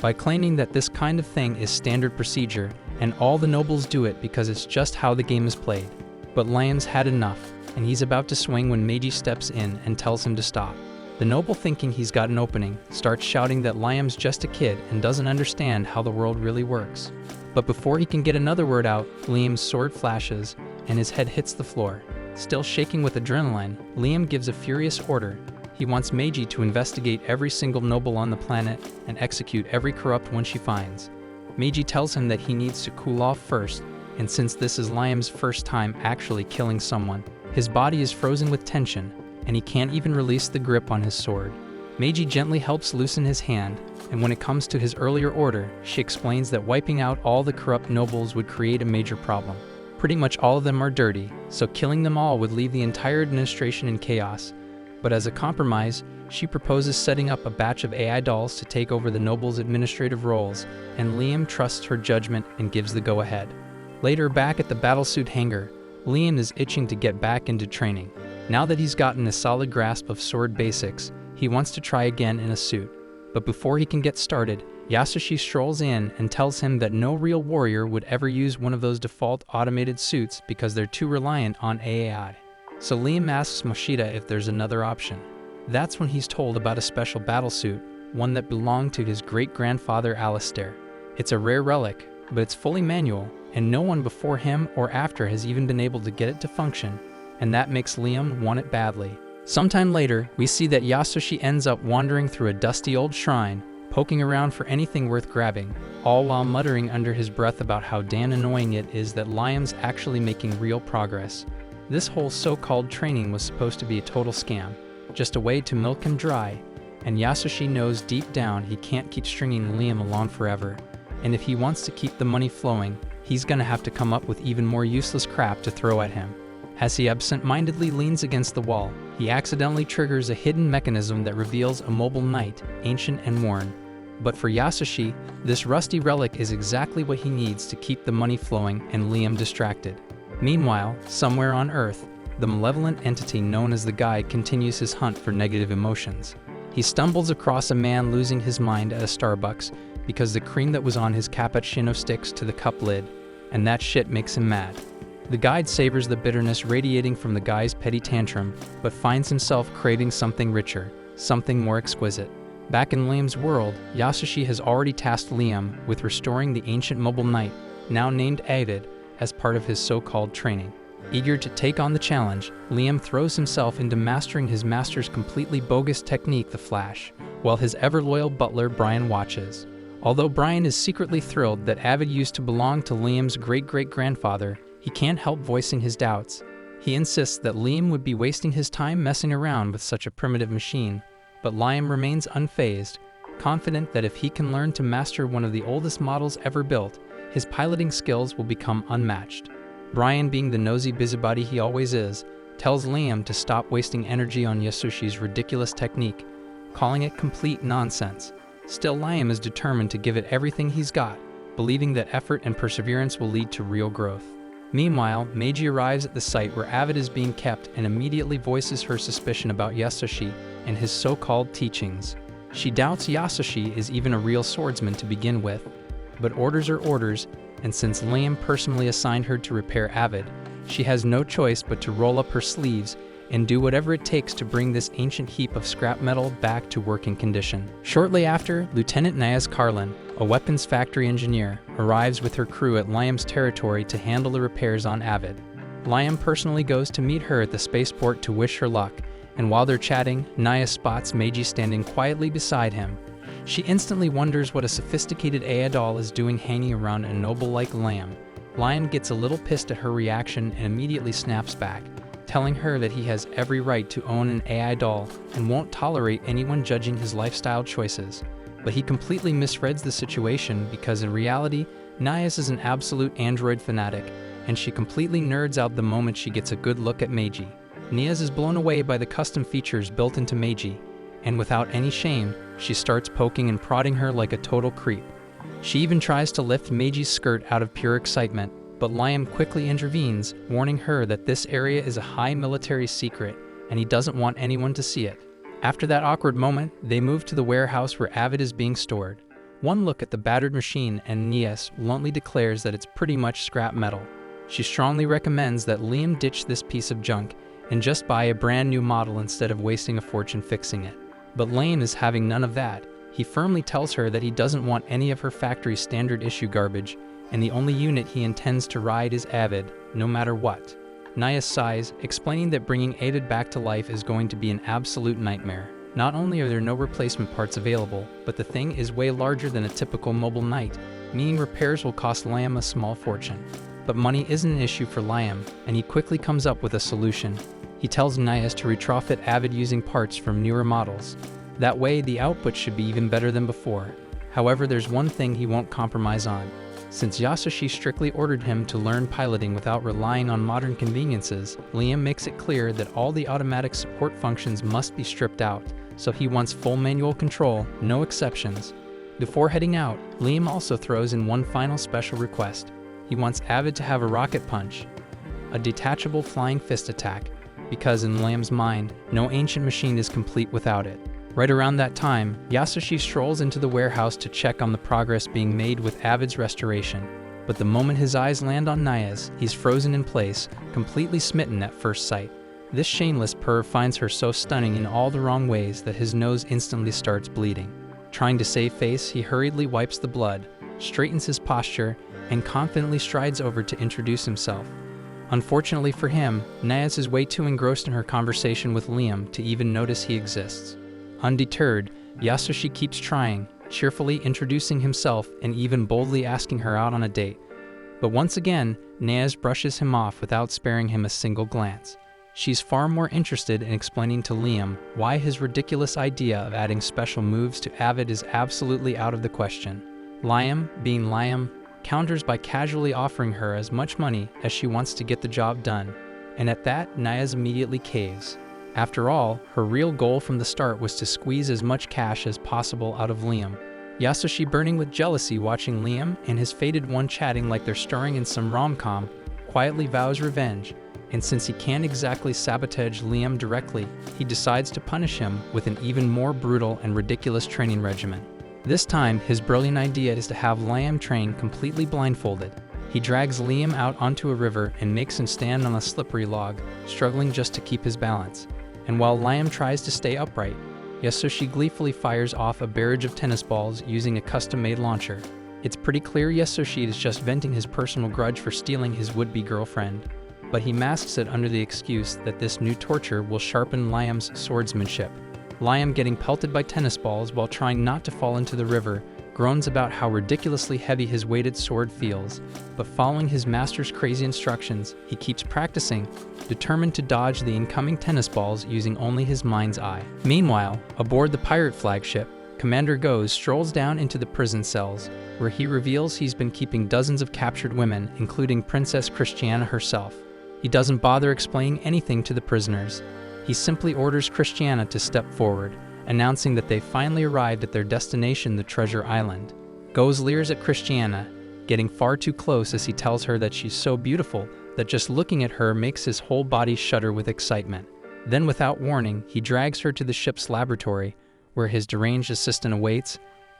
by claiming that this kind of thing is standard procedure, and all the nobles do it because it's just how the game is played. But Liam's had enough, and he's about to swing when Meiji steps in and tells him to stop. The noble, thinking he's got an opening, starts shouting that Liam's just a kid and doesn't understand how the world really works. But before he can get another word out, Liam's sword flashes, and his head hits the floor. Still shaking with adrenaline, Liam gives a furious order. He wants Meiji to investigate every single noble on the planet and execute every corrupt one she finds. Meiji tells him that he needs to cool off first, and since this is Liam's first time actually killing someone, his body is frozen with tension, and he can't even release the grip on his sword. Meiji gently helps loosen his hand, and when it comes to his earlier order, she explains that wiping out all the corrupt nobles would create a major problem. Pretty much all of them are dirty, so killing them all would leave the entire administration in chaos. But as a compromise, she proposes setting up a batch of AI dolls to take over the nobles' administrative roles, and Liam trusts her judgment and gives the go-ahead. Later, back at the battlesuit hangar, Liam is itching to get back into training. Now that he's gotten a solid grasp of sword basics, he wants to try again in a suit. But before he can get started, Yasushi strolls in and tells him that no real warrior would ever use one of those default automated suits because they're too reliant on AI. So Liam asks Moshida if there's another option. That's when he's told about a special battlesuit, one that belonged to his great-grandfather Alistair. It's a rare relic, but it's fully manual, and no one before him or after has even been able to get it to function, and that makes Liam want it badly. Sometime later, we see that Yasushi ends up wandering through a dusty old shrine, poking around for anything worth grabbing, all while muttering under his breath about how damn annoying it is that Liam's actually making real progress. This whole so-called training was supposed to be a total scam, just a way to milk him dry, and Yasushi knows deep down he can't keep stringing Liam along forever, and if he wants to keep the money flowing, he's gonna have to come up with even more useless crap to throw at him. As he absent-mindedly leans against the wall, he accidentally triggers a hidden mechanism that reveals a mobile knight, ancient and worn. But for Yasushi, this rusty relic is exactly what he needs to keep the money flowing and Liam distracted. Meanwhile, somewhere on Earth, the malevolent entity known as the Guide continues his hunt for negative emotions. He stumbles across a man losing his mind at a Starbucks because the cream that was on his cappuccino sticks to the cup lid, and that shit makes him mad. The Guide savors the bitterness radiating from the guy's petty tantrum, but finds himself craving something richer, something more exquisite. Back in Liam's world, Yasushi has already tasked Liam with restoring the ancient mobile knight, now named Avid, as part of his so-called training. Eager to take on the challenge, Liam throws himself into mastering his master's completely bogus technique, the Flash, while his ever-loyal butler Brian watches. Although Brian is secretly thrilled that Avid used to belong to Liam's great-great-grandfather, he can't help voicing his doubts. He insists that Liam would be wasting his time messing around with such a primitive machine, but Liam remains unfazed, confident that if he can learn to master one of the oldest models ever built, his piloting skills will become unmatched. Brian, being the nosy busybody he always is, tells Liam to stop wasting energy on Yasoshi's ridiculous technique, calling it complete nonsense. Still, Liam is determined to give it everything he's got, believing that effort and perseverance will lead to real growth. Meanwhile, Meiji arrives at the site where Avid is being kept and immediately voices her suspicion about Yasoshi and his so-called teachings. She doubts Yasoshi is even a real swordsman to begin with, but orders are orders, and since Liam personally assigned her to repair Avid, she has no choice but to roll up her sleeves and do whatever it takes to bring this ancient heap of scrap metal back to working condition. Shortly after, Lieutenant Nias Carlin, a weapons factory engineer, arrives with her crew at Liam's territory to handle the repairs on Avid. Liam personally goes to meet her at the spaceport to wish her luck, and while they're chatting, Nias spots Meiji standing quietly beside him. She instantly wonders what a sophisticated AI doll is doing hanging around a noble like Liam. Liam gets a little pissed at her reaction and immediately snaps back, telling her that he has every right to own an AI doll and won't tolerate anyone judging his lifestyle choices. But he completely misreads the situation because in reality, Nias is an absolute android fanatic, and she completely nerds out the moment she gets a good look at Meiji. Nias is blown away by the custom features built into Meiji, and without any shame, she starts poking and prodding her like a total creep. She even tries to lift Meiji's skirt out of pure excitement, but Liam quickly intervenes, warning her that this area is a high military secret and he doesn't want anyone to see it. After that awkward moment, they move to the warehouse where Avid is being stored. One look at the battered machine and Nias bluntly declares that it's pretty much scrap metal. She strongly recommends that Liam ditch this piece of junk and just buy a brand new model instead of wasting a fortune fixing it. But Liam is having none of that. He firmly tells her that he doesn't want any of her factory's standard issue garbage, and the only unit he intends to ride is Avid, no matter what. Nias sighs, explaining that bringing Avid back to life is going to be an absolute nightmare. Not only are there no replacement parts available, but the thing is way larger than a typical mobile knight, meaning repairs will cost Liam a small fortune. But money isn't an issue for Liam, and he quickly comes up with a solution. He tells Nias to retrofit Avid using parts from newer models. That way, the output should be even better than before. However, there's one thing he won't compromise on. Since Yasoshi strictly ordered him to learn piloting without relying on modern conveniences, Liam makes it clear that all the automatic support functions must be stripped out, so he wants full manual control, no exceptions. Before heading out, Liam also throws in one final special request. He wants Avid to have a rocket punch, a detachable flying fist attack, because in Liam's mind, no ancient machine is complete without it. Right around that time, Yasoshi strolls into the warehouse to check on the progress being made with Avid's restoration. But the moment his eyes land on Nias, he's frozen in place, completely smitten at first sight. This shameless perv finds her so stunning in all the wrong ways that his nose instantly starts bleeding. Trying to save face, he hurriedly wipes the blood, straightens his posture, and confidently strides over to introduce himself. Unfortunately for him, Nias is way too engrossed in her conversation with Liam to even notice he exists. Undeterred, Yasoshi keeps trying, cheerfully introducing himself and even boldly asking her out on a date. But once again, Nias brushes him off without sparing him a single glance. She's far more interested in explaining to Liam why his ridiculous idea of adding special moves to Avid is absolutely out of the question. Liam, being Liam, counters by casually offering her as much money as she wants to get the job done, and at that, Nias immediately caves. After all, her real goal from the start was to squeeze as much cash as possible out of Liam. Yasoshi, burning with jealousy watching Liam and his fated one chatting like they're starring in some rom-com, quietly vows revenge, and since he can't exactly sabotage Liam directly, he decides to punish him with an even more brutal and ridiculous training regimen. This time, his brilliant idea is to have Liam train completely blindfolded. He drags Liam out onto a river and makes him stand on a slippery log, struggling just to keep his balance. And while Liam tries to stay upright, Yasoshi gleefully fires off a barrage of tennis balls using a custom-made launcher. It's pretty clear Yasoshi is just venting his personal grudge for stealing his would-be girlfriend, but he masks it under the excuse that this new torture will sharpen Liam's swordsmanship. Liam, getting pelted by tennis balls while trying not to fall into the river, groans about how ridiculously heavy his weighted sword feels, but following his master's crazy instructions, he keeps practicing, determined to dodge the incoming tennis balls using only his mind's eye. Meanwhile, aboard the pirate flagship, Commander Goes strolls down into the prison cells, where he reveals he's been keeping dozens of captured women, including Princess Christiana herself. He doesn't bother explaining anything to the prisoners. He simply orders Christiana to step forward, announcing that they finally arrived at their destination, the Treasure Island. Goes leers at Christiana, getting far too close as he tells her that she's so beautiful that just looking at her makes his whole body shudder with excitement. Then, without warning, he drags her to the ship's laboratory, where his deranged assistant awaits,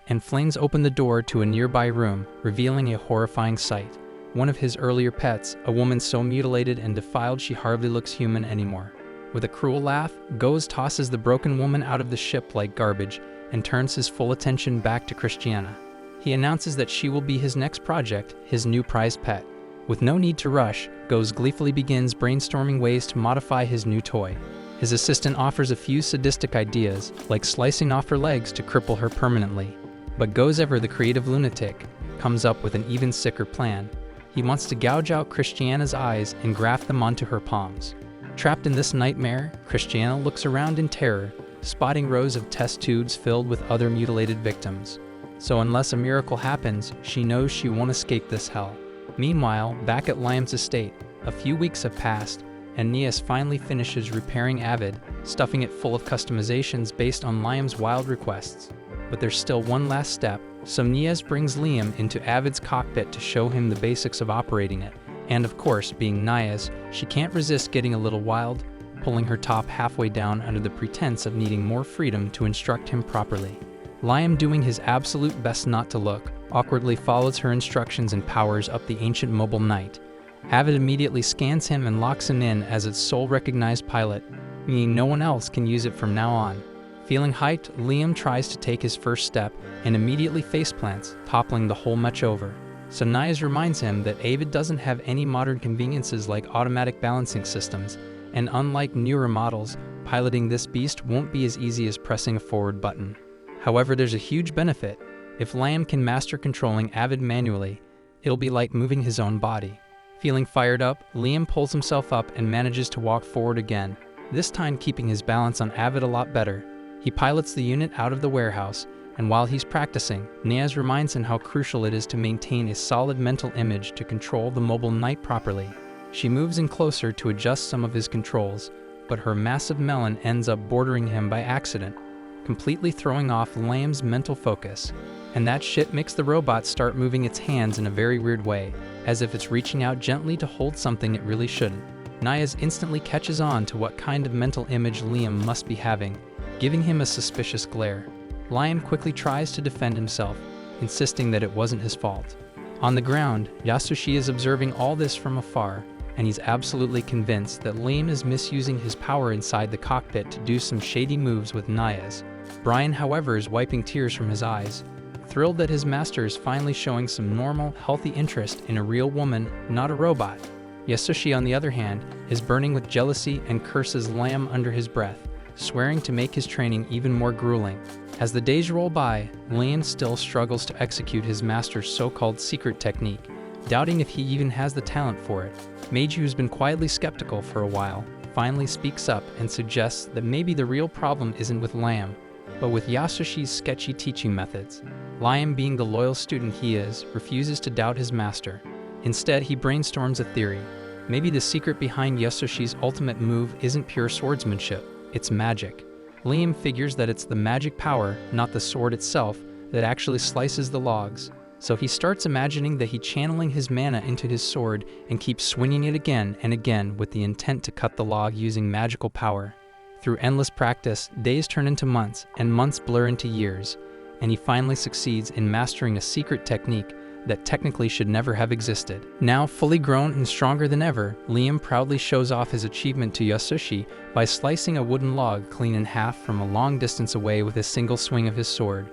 and flings open the door to a nearby room, revealing a horrifying sight. One of his earlier pets, a woman so mutilated and defiled she hardly looks human anymore. With a cruel laugh, Goes tosses the broken woman out of the ship like garbage and turns his full attention back to Christiana. He announces that she will be his next project, his new prized pet. With no need to rush, Goes gleefully begins brainstorming ways to modify his new toy. His assistant offers a few sadistic ideas, like slicing off her legs to cripple her permanently. But Goes, ever the creative lunatic, comes up with an even sicker plan. He wants to gouge out Christiana's eyes and graft them onto her palms. Trapped in this nightmare, Christiana looks around in terror, spotting rows of test tubes filled with other mutilated victims. So unless a miracle happens, she knows she won't escape this hell. Meanwhile, back at Liam's estate, a few weeks have passed, and Nias finally finishes repairing Avid, stuffing it full of customizations based on Liam's wild requests. But there's still one last step, so Nias brings Liam into Avid's cockpit to show him the basics of operating it. And of course, being Nias, she can't resist getting a little wild, pulling her top halfway down under the pretense of needing more freedom to instruct him properly. Liam, doing his absolute best not to look, awkwardly follows her instructions and powers up the ancient mobile knight. Avid immediately scans him and locks him in as its sole recognized pilot, meaning no one else can use it from now on. Feeling hyped, Liam tries to take his first step and immediately faceplants, toppling the whole much over. So Nias reminds him that Avid doesn't have any modern conveniences like automatic balancing systems, and unlike newer models, piloting this beast won't be as easy as pressing a forward button. However, there's a huge benefit. If Liam can master controlling Avid manually, it'll be like moving his own body. Feeling fired up, Liam pulls himself up and manages to walk forward again, this time keeping his balance on Avid a lot better. He pilots the unit out of the warehouse, and while he's practicing, Nias reminds him how crucial it is to maintain a solid mental image to control the mobile knight properly. She moves in closer to adjust some of his controls, but her massive melon ends up bordering him by accident, completely throwing off Liam's mental focus. And that shit makes the robot start moving its hands in a very weird way, as if it's reaching out gently to hold something it really shouldn't. Nias instantly catches on to what kind of mental image Liam must be having, giving him a suspicious glare. Liam quickly tries to defend himself, insisting that it wasn't his fault. On the ground, Yasushi is observing all this from afar, and he's absolutely convinced that Liam is misusing his power inside the cockpit to do some shady moves with Nias. Brian, however, is wiping tears from his eyes, thrilled that his master is finally showing some normal, healthy interest in a real woman, not a robot. Yasushi, on the other hand, is burning with jealousy and curses Liam under his breath, swearing to make his training even more grueling. As the days roll by, Liam still struggles to execute his master's so-called secret technique, doubting if he even has the talent for it. Meiji, who's been quietly skeptical for a while, finally speaks up and suggests that maybe the real problem isn't with Liam, but with Yasushi's sketchy teaching methods. Liam, being the loyal student he is, refuses to doubt his master. Instead, he brainstorms a theory. Maybe the secret behind Yasushi's ultimate move isn't pure swordsmanship, it's magic. Liam figures that it's the magic power, not the sword itself, that actually slices the logs. So he starts imagining that he's channeling his mana into his sword and keeps swinging it again and again with the intent to cut the log using magical power. Through endless practice, days turn into months, and months blur into years, and he finally succeeds in mastering a secret technique that technically should never have existed. Now fully grown and stronger than ever, Liam proudly shows off his achievement to Yasushi by slicing a wooden log clean in half from a long distance away with a single swing of his sword.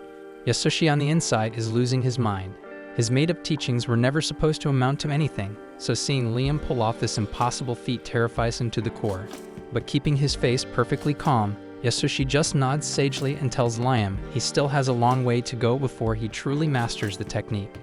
Yasushi on the inside is losing his mind. His made-up teachings were never supposed to amount to anything, so seeing Liam pull off this impossible feat terrifies him to the core. But keeping his face perfectly calm, Yasushi just nods sagely and tells Liam he still has a long way to go before he truly masters the technique.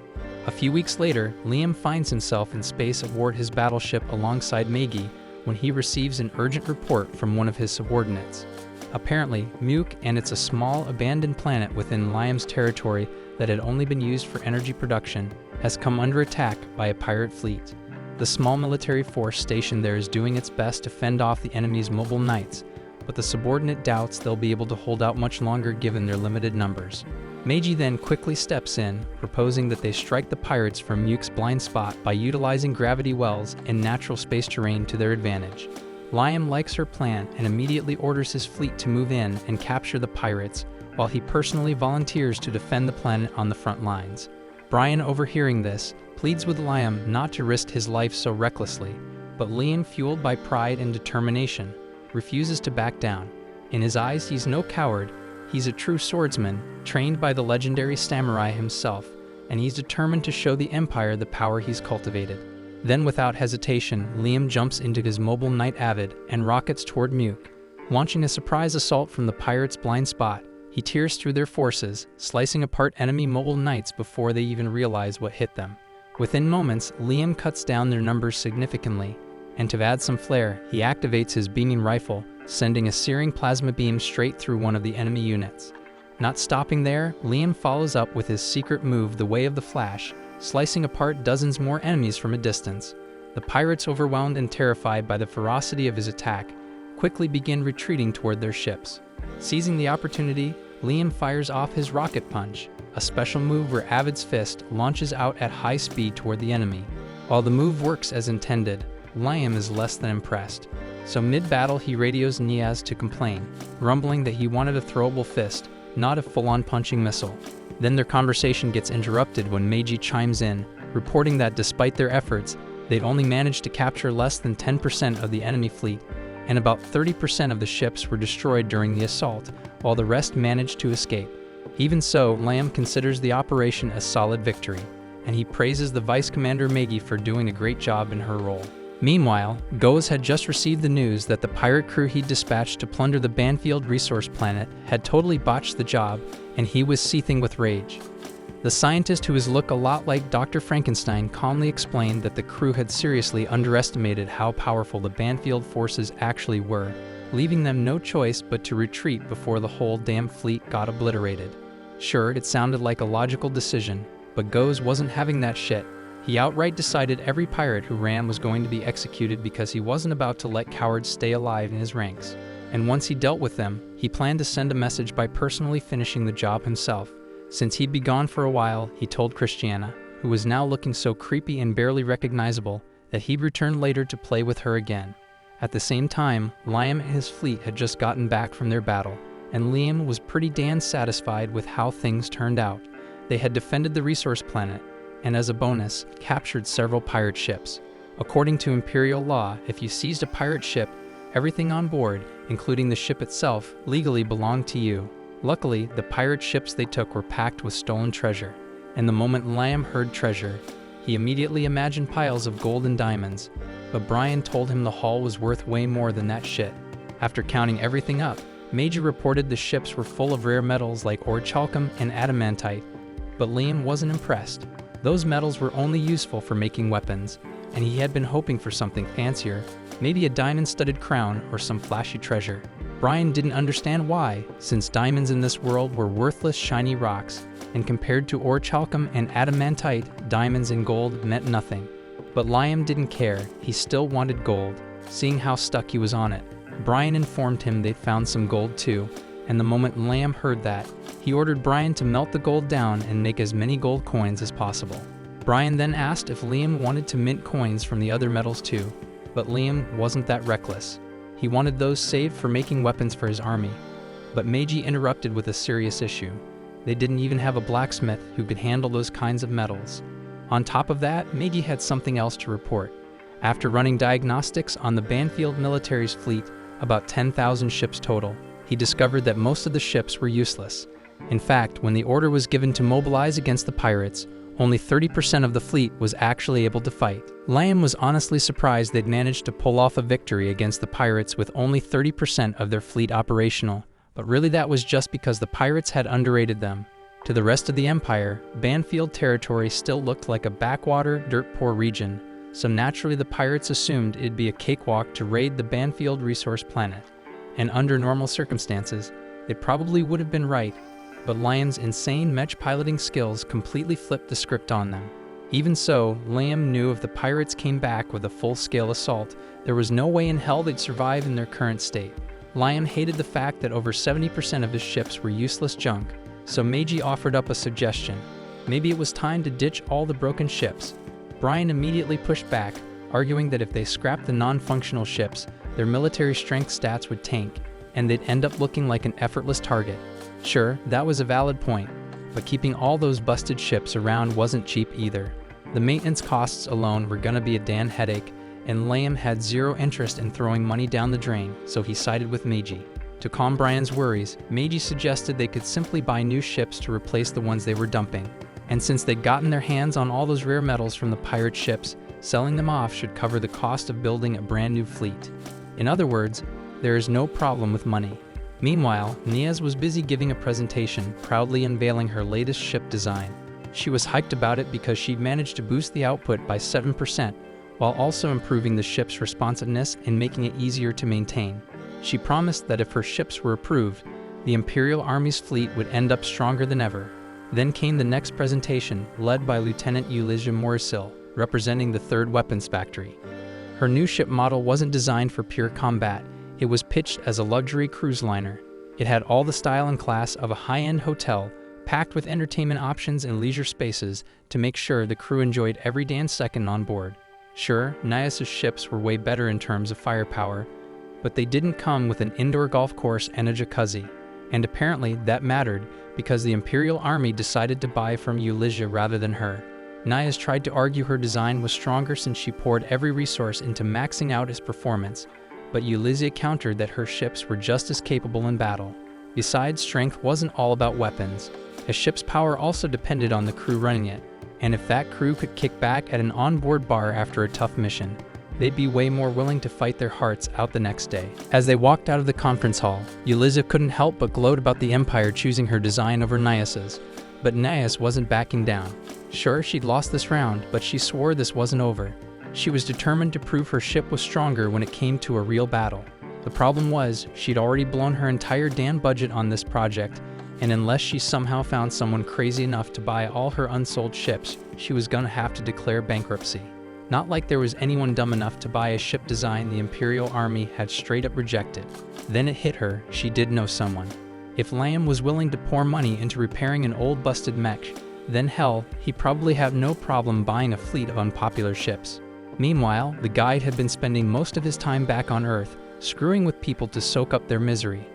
A few weeks later, Liam finds himself in space aboard his battleship alongside Meiji when he receives an urgent report from one of his subordinates. Apparently, Muke, and it's a small, abandoned planet within Liam's territory that had only been used for energy production, has come under attack by a pirate fleet. The small military force stationed there is doing its best to fend off the enemy's mobile knights, but the subordinate doubts they'll be able to hold out much longer given their limited numbers. Meiji then quickly steps in, proposing that they strike the pirates from Muke's blind spot by utilizing gravity wells and natural space terrain to their advantage. Liam likes her plan and immediately orders his fleet to move in and capture the pirates, while he personally volunteers to defend the planet on the front lines. Brian, overhearing this, pleads with Liam not to risk his life so recklessly, but Liam, fueled by pride and determination, refuses to back down. In his eyes, he's no coward. He's a true swordsman, trained by the legendary samurai himself, and he's determined to show the Empire the power he's cultivated. Then, without hesitation, Liam jumps into his mobile Knight Avid and rockets toward Muke. Launching a surprise assault from the pirates' blind spot, he tears through their forces, slicing apart enemy mobile knights before they even realize what hit them. Within moments, Liam cuts down their numbers significantly, and to add some flair, he activates his beaming rifle, sending a searing plasma beam straight through one of the enemy units. Not stopping there, Liam follows up with his secret move, the Way of the Flash, slicing apart dozens more enemies from a distance. The pirates, overwhelmed and terrified by the ferocity of his attack, quickly begin retreating toward their ships. Seizing the opportunity, Liam fires off his rocket punch, a special move where Avid's fist launches out at high speed toward the enemy. While the move works as intended, Liam is less than impressed. So mid-battle, he radios Niaz to complain, rumbling that he wanted a throwable fist, not a full-on punching missile. Then their conversation gets interrupted when Meiji chimes in, reporting that despite their efforts, they'd only managed to capture less than 10% of the enemy fleet, and about 30% of the ships were destroyed during the assault, while the rest managed to escape. Even so, Liam considers the operation a solid victory, and he praises the Vice Commander Meiji for doing a great job in her role. Meanwhile, Goes had just received the news that the pirate crew he'd dispatched to plunder the Banfield resource planet had totally botched the job, and he was seething with rage. The scientist, who has looked a lot like Dr. Frankenstein, calmly explained that the crew had seriously underestimated how powerful the Banfield forces actually were, leaving them no choice but to retreat before the whole damn fleet got obliterated. Sure, it sounded like a logical decision, but Goes wasn't having that shit. He outright decided every pirate who ran was going to be executed because he wasn't about to let cowards stay alive in his ranks. And once he dealt with them, he planned to send a message by personally finishing the job himself. Since he'd be gone for a while, he told Christiana, who was now looking so creepy and barely recognizable, that he'd return later to play with her again. At the same time, Liam and his fleet had just gotten back from their battle, and Liam was pretty damn satisfied with how things turned out. They had defended the resource planet, and as a bonus, captured several pirate ships. According to Imperial law, if you seized a pirate ship, everything on board, including the ship itself, legally belonged to you. Luckily, the pirate ships they took were packed with stolen treasure, and the moment Liam heard treasure, he immediately imagined piles of gold and diamonds, but Brian told him the haul was worth way more than that shit. After counting everything up, Meiji reported the ships were full of rare metals like orichalcum and adamantite, but Liam wasn't impressed. Those metals were only useful for making weapons, and he had been hoping for something fancier, maybe a diamond-studded crown or some flashy treasure. Brian didn't understand why, since diamonds in this world were worthless shiny rocks, and compared to orichalcum and adamantite, diamonds and gold meant nothing. But Liam didn't care, he still wanted gold, seeing how stuck he was on it. Brian informed him they'd found some gold too, and the moment Liam heard that, he ordered Brian to melt the gold down and make as many gold coins as possible. Brian then asked if Liam wanted to mint coins from the other metals too, but Liam wasn't that reckless. He wanted those saved for making weapons for his army. But Meiji interrupted with a serious issue. They didn't even have a blacksmith who could handle those kinds of metals. On top of that, Meiji had something else to report. After running diagnostics on the Banfield military's fleet, about 10,000 ships total, he discovered that most of the ships were useless. In fact, when the order was given to mobilize against the pirates, only 30% of the fleet was actually able to fight. Liam was honestly surprised they'd managed to pull off a victory against the pirates with only 30% of their fleet operational, But really that was just because the pirates had underrated them. To the rest of the Empire, Banfield territory still looked like a backwater, dirt-poor region, so naturally the pirates assumed it'd be a cakewalk to raid the Banfield resource planet. And under normal circumstances, it probably would have been right, but Liam's insane mech piloting skills completely flipped the script on them. Even so, Liam knew if the pirates came back with a full-scale assault, there was no way in hell they'd survive in their current state. Liam hated the fact that over 70% of his ships were useless junk, so Meiji offered up a suggestion. Maybe it was time to ditch all the broken ships. Brian immediately pushed back, arguing that if they scrapped the non-functional ships, their military strength stats would tank, and they'd end up looking like an effortless target. Sure, that was a valid point, but keeping all those busted ships around wasn't cheap either. The maintenance costs alone were gonna be a damn headache, and Liam had zero interest in throwing money down the drain, so he sided with Meiji. To calm Brian's worries, Meiji suggested they could simply buy new ships to replace the ones they were dumping. And since they'd gotten their hands on all those rare metals from the pirate ships, selling them off should cover the cost of building a brand new fleet. In other words, there is no problem with money. Meanwhile, Niaz was busy giving a presentation, proudly unveiling her latest ship design. She was hyped about it because she'd managed to boost the output by 7%, while also improving the ship's responsiveness and making it easier to maintain. She promised that if her ships were approved, the Imperial Army's fleet would end up stronger than ever. Then came the next presentation, led by Lieutenant Ulysses Morisil, representing the 3rd Weapons Factory. Her new ship model wasn't designed for pure combat. It was pitched as a luxury cruise liner. It had all the style and class of a high-end hotel, packed with entertainment options and leisure spaces to make sure the crew enjoyed every damn second on board. Sure, Nias' ships were way better in terms of firepower, but they didn't come with an indoor golf course and a jacuzzi. And apparently that mattered because the Imperial Army decided to buy from Ulysses rather than her. Nias tried to argue her design was stronger since she poured every resource into maxing out its performance, but Ulysses countered that her ships were just as capable in battle. Besides, strength wasn't all about weapons. A ship's power also depended on the crew running it, and if that crew could kick back at an onboard bar after a tough mission, they'd be way more willing to fight their hearts out the next day. As they walked out of the conference hall, Ulysses couldn't help but gloat about the Empire choosing her design over Nias's. But Nias wasn't backing down. Sure, she'd lost this round, but she swore this wasn't over. She was determined to prove her ship was stronger when it came to a real battle. The problem was, she'd already blown her entire damn budget on this project, and unless she somehow found someone crazy enough to buy all her unsold ships, she was gonna have to declare bankruptcy. Not like there was anyone dumb enough to buy a ship design the Imperial Army had straight up rejected. Then it hit her, she did know someone. If Liam was willing to pour money into repairing an old busted mech, then hell, he'd probably have no problem buying a fleet of unpopular ships. Meanwhile, the guide had been spending most of his time back on Earth, screwing with people to soak up their misery.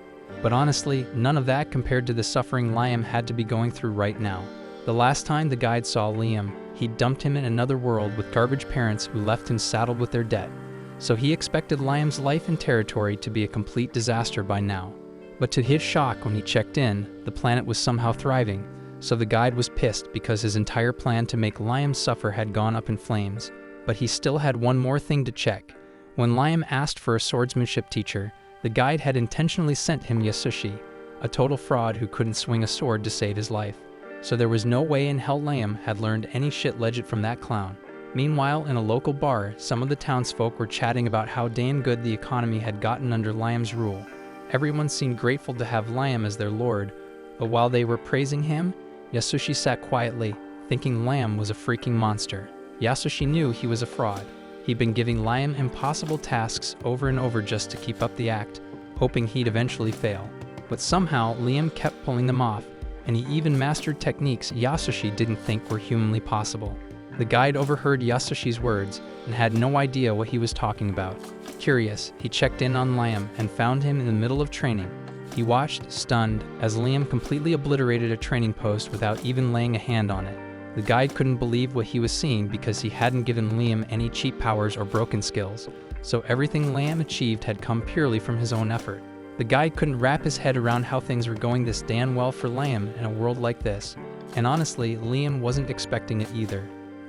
But honestly, none of that compared to the suffering Liam had to be going through right now. The last time the guide saw Liam, he dumped him in another world with garbage parents who left him saddled with their debt. So he expected Liam's life and territory to be a complete disaster by now. But to his shock when he checked in, the planet was somehow thriving, so the guide was pissed because his entire plan to make Liam suffer had gone up in flames. But he still had one more thing to check. When Liam asked for a swordsmanship teacher, the guide had intentionally sent him Yasushi, a total fraud who couldn't swing a sword to save his life. So there was no way in hell Liam had learned any shit legit from that clown. Meanwhile, in a local bar, some of the townsfolk were chatting about how damn good the economy had gotten under Liam's rule. Everyone seemed grateful to have Liam as their lord, but while they were praising him, Yasushi sat quietly, thinking Liam was a freaking monster. Yasushi knew he was a fraud. He'd been giving Liam impossible tasks over and over just to keep up the act, hoping he'd eventually fail. But somehow, Liam kept pulling them off, and he even mastered techniques Yasushi didn't think were humanly possible. The guide overheard Yasushi's words and had no idea what he was talking about. Curious, he checked in on Liam and found him in the middle of training. He watched, stunned, as Liam completely obliterated a training post without even laying a hand on it. The guide couldn't believe what he was seeing because he hadn't given Liam any cheap powers or broken skills, so everything Liam achieved had come purely from his own effort. The guide couldn't wrap his head around how things were going this damn well for Liam in a world like this, and honestly, Liam wasn't expecting it either.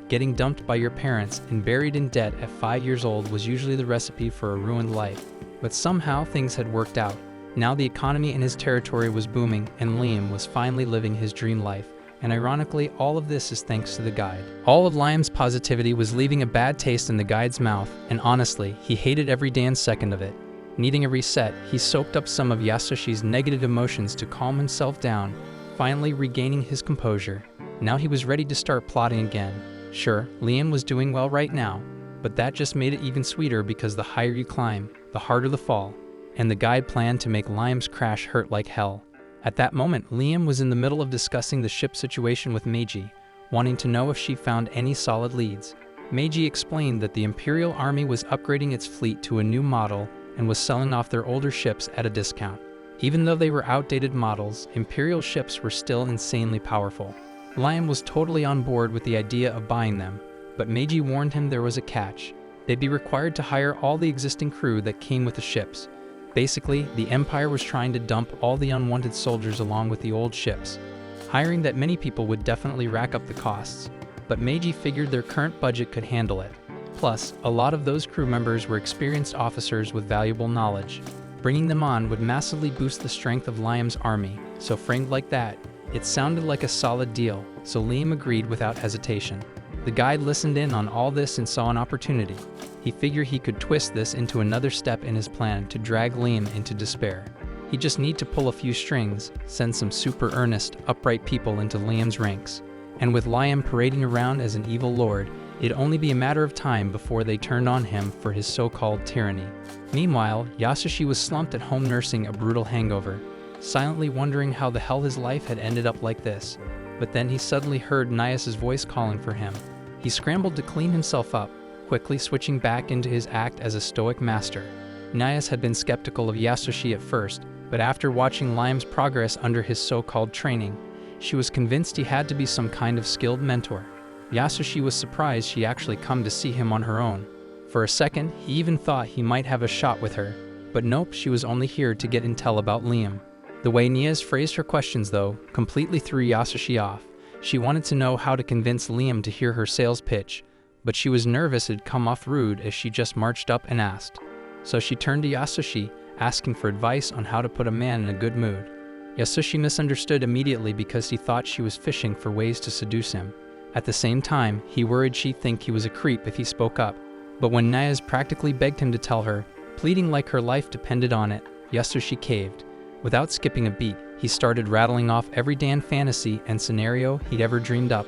Getting dumped by your parents and buried in debt at 5 years old was usually the recipe for a ruined life, but somehow things had worked out. Now the economy in his territory was booming, and Liam was finally living his dream life. And ironically, all of this is thanks to the guide. All of Liam's positivity was leaving a bad taste in the guide's mouth, and honestly, he hated every damn second of it. Needing a reset, he soaked up some of Yasashi's negative emotions to calm himself down, finally regaining his composure. Now he was ready to start plotting again. Sure, Liam was doing well right now, but that just made it even sweeter because the higher you climb, the harder the fall, and the guide planned to make Liam's crash hurt like hell. At that moment, Liam was in the middle of discussing the ship situation with Meiji, wanting to know if she found any solid leads. Meiji explained that the Imperial Army was upgrading its fleet to a new model and was selling off their older ships at a discount. Even though they were outdated models, Imperial ships were still insanely powerful. Liam was totally on board with the idea of buying them, but Meiji warned him there was a catch. They'd be required to hire all the existing crew that came with the ships. Basically, the Empire was trying to dump all the unwanted soldiers along with the old ships. Hiring that many people would definitely rack up the costs, but Meiji figured their current budget could handle it. Plus, a lot of those crew members were experienced officers with valuable knowledge. Bringing them on would massively boost the strength of Liam's army, so framed like that, it sounded like a solid deal, so Liam agreed without hesitation. The guide listened in on all this and saw an opportunity. He figured he could twist this into another step in his plan to drag Liam into despair. He just need to pull a few strings, send some super earnest, upright people into Liam's ranks. And with Liam parading around as an evil lord, it'd only be a matter of time before they turned on him for his so-called tyranny. Meanwhile, Yasashi was slumped at home nursing a brutal hangover, silently wondering how the hell his life had ended up like this. But then he suddenly heard Nias's voice calling for him. He scrambled to clean himself up, quickly switching back into his act as a stoic master. Nias had been skeptical of Yasashi at first, but after watching Liam's progress under his so-called training, she was convinced he had to be some kind of skilled mentor. Yasashi was surprised she actually come to see him on her own. For a second, he even thought he might have a shot with her, but nope, she was only here to get intel about Liam. The way Nias phrased her questions, though, completely threw Yasashi off. She wanted to know how to convince Liam to hear her sales pitch, but she was nervous it'd come off rude as she just marched up and asked. So she turned to Yasashi, asking for advice on how to put a man in a good mood. Yasashi misunderstood immediately because he thought she was fishing for ways to seduce him. At the same time, he worried she'd think he was a creep if he spoke up. But when Nias practically begged him to tell her, pleading like her life depended on it, Yasashi caved. Without skipping a beat, he started rattling off every damn fantasy and scenario he'd ever dreamed up,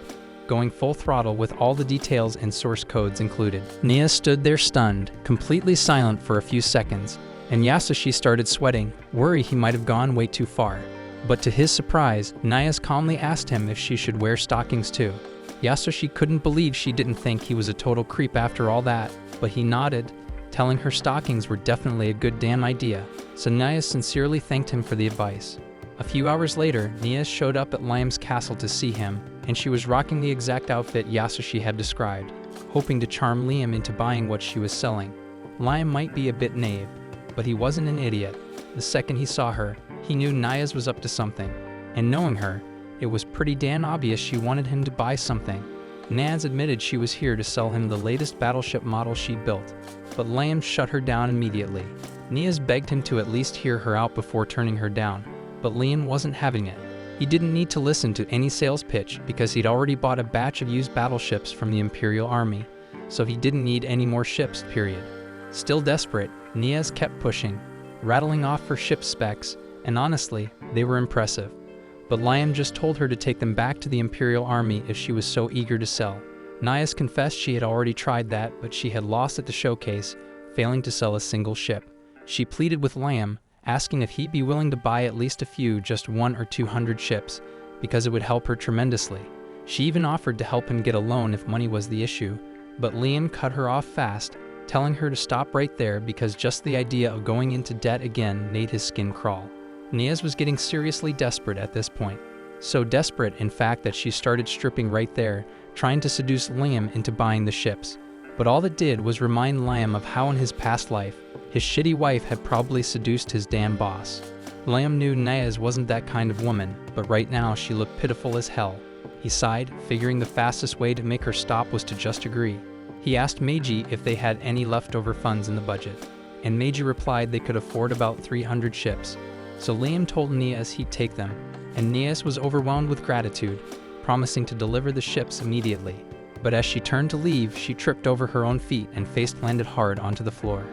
going full throttle with all the details and source codes included. Nias stood there stunned, completely silent for a few seconds, and Yasashi started sweating, worried he might have gone way too far. But to his surprise, Nias calmly asked him if she should wear stockings too. Yasashi couldn't believe she didn't think he was a total creep after all that, but he nodded, telling her stockings were definitely a good damn idea, so Nias sincerely thanked him for the advice. A few hours later, Nias showed up at Liam's castle to see him, and she was rocking the exact outfit Yasashi had described, hoping to charm Liam into buying what she was selling. Liam might be a bit naive, but he wasn't an idiot. The second he saw her, he knew Nias was up to something, and knowing her, it was pretty damn obvious she wanted him to buy something. Nias admitted she was here to sell him the latest battleship model she'd built, but Liam shut her down immediately. Nias begged him to at least hear her out before turning her down, but Liam wasn't having it. He didn't need to listen to any sales pitch because he'd already bought a batch of used battleships from the Imperial Army, so he didn't need any more ships, period. Still desperate, Nias kept pushing, rattling off her ship specs, and honestly, they were impressive. But Liam just told her to take them back to the Imperial Army if she was so eager to sell. Nias confessed she had already tried that, but she had lost at the showcase, failing to sell a single ship. She pleaded with Liam, asking if he'd be willing to buy at least a few, just 100 or 200 ships, because it would help her tremendously. She even offered to help him get a loan if money was the issue, but Liam cut her off fast, telling her to stop right there because just the idea of going into debt again made his skin crawl. Nias was getting seriously desperate at this point. So desperate, in fact, that she started stripping right there, trying to seduce Liam into buying the ships. But all it did was remind Liam of how in his past life, his shitty wife had probably seduced his damn boss. Liam knew Nias wasn't that kind of woman, but right now she looked pitiful as hell. He sighed, figuring the fastest way to make her stop was to just agree. He asked Meiji if they had any leftover funds in the budget, and Meiji replied they could afford about 300 ships. so Liam told Nias he'd take them, and Nias was overwhelmed with gratitude, promising to deliver the ships immediately. But as she turned to leave, she tripped over her own feet and face-planted hard onto the floor.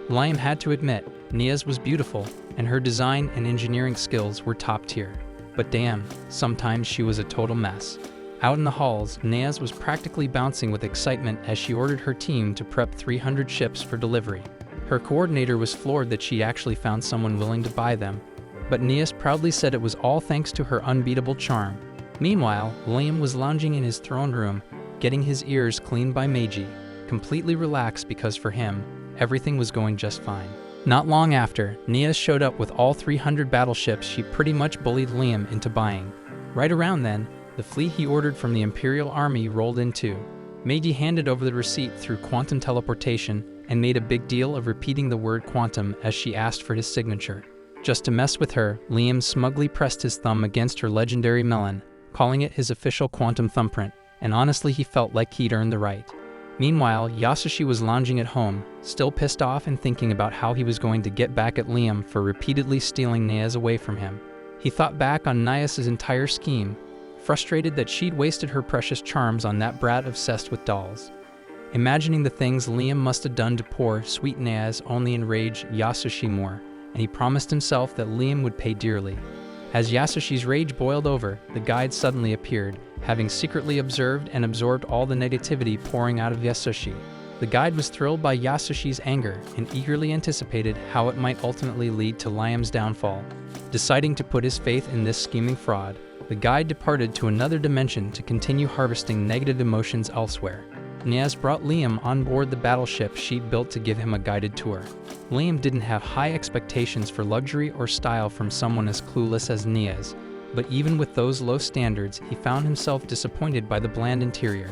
Liam had to admit, Nias was beautiful, and her design and engineering skills were top tier. But damn, sometimes she was a total mess. Out in the halls, Nias was practically bouncing with excitement as she ordered her team to prep 300 ships for delivery. Her coordinator was floored that she actually found someone willing to buy them, but Nias proudly said it was all thanks to her unbeatable charm. Meanwhile, Liam was lounging in his throne room, getting his ears cleaned by Meiji, completely relaxed because for him, everything was going just fine. Not long after, Nias showed up with all 300 battleships she pretty much bullied Liam into buying. Right around then, the fleet he ordered from the Imperial Army rolled in too. Meiji handed over the receipt through quantum teleportation and made a big deal of repeating the word quantum as she asked for his signature. Just to mess with her, Liam smugly pressed his thumb against her legendary melon, calling it his official quantum thumbprint, and honestly he felt like he'd earned the right. Meanwhile, Yasushi was lounging at home, still pissed off and thinking about how he was going to get back at Liam for repeatedly stealing Nias away from him. He thought back on Nias' entire scheme, frustrated that she'd wasted her precious charms on that brat obsessed with dolls. Imagining the things Liam must have done to poor, sweet Nias only enraged Yasushi more, and he promised himself that Liam would pay dearly. As Yasushi's rage boiled over, the guide suddenly appeared, having secretly observed and absorbed all the negativity pouring out of Yasushi. The guide was thrilled by Yasushi's anger and eagerly anticipated how it might ultimately lead to Liam's downfall. Deciding to put his faith in this scheming fraud, the guide departed to another dimension to continue harvesting negative emotions elsewhere. Nias brought Liam on board the battleship she'd built to give him a guided tour. Liam didn't have high expectations for luxury or style from someone as clueless as Nias, but even with those low standards, he found himself disappointed by the bland interior.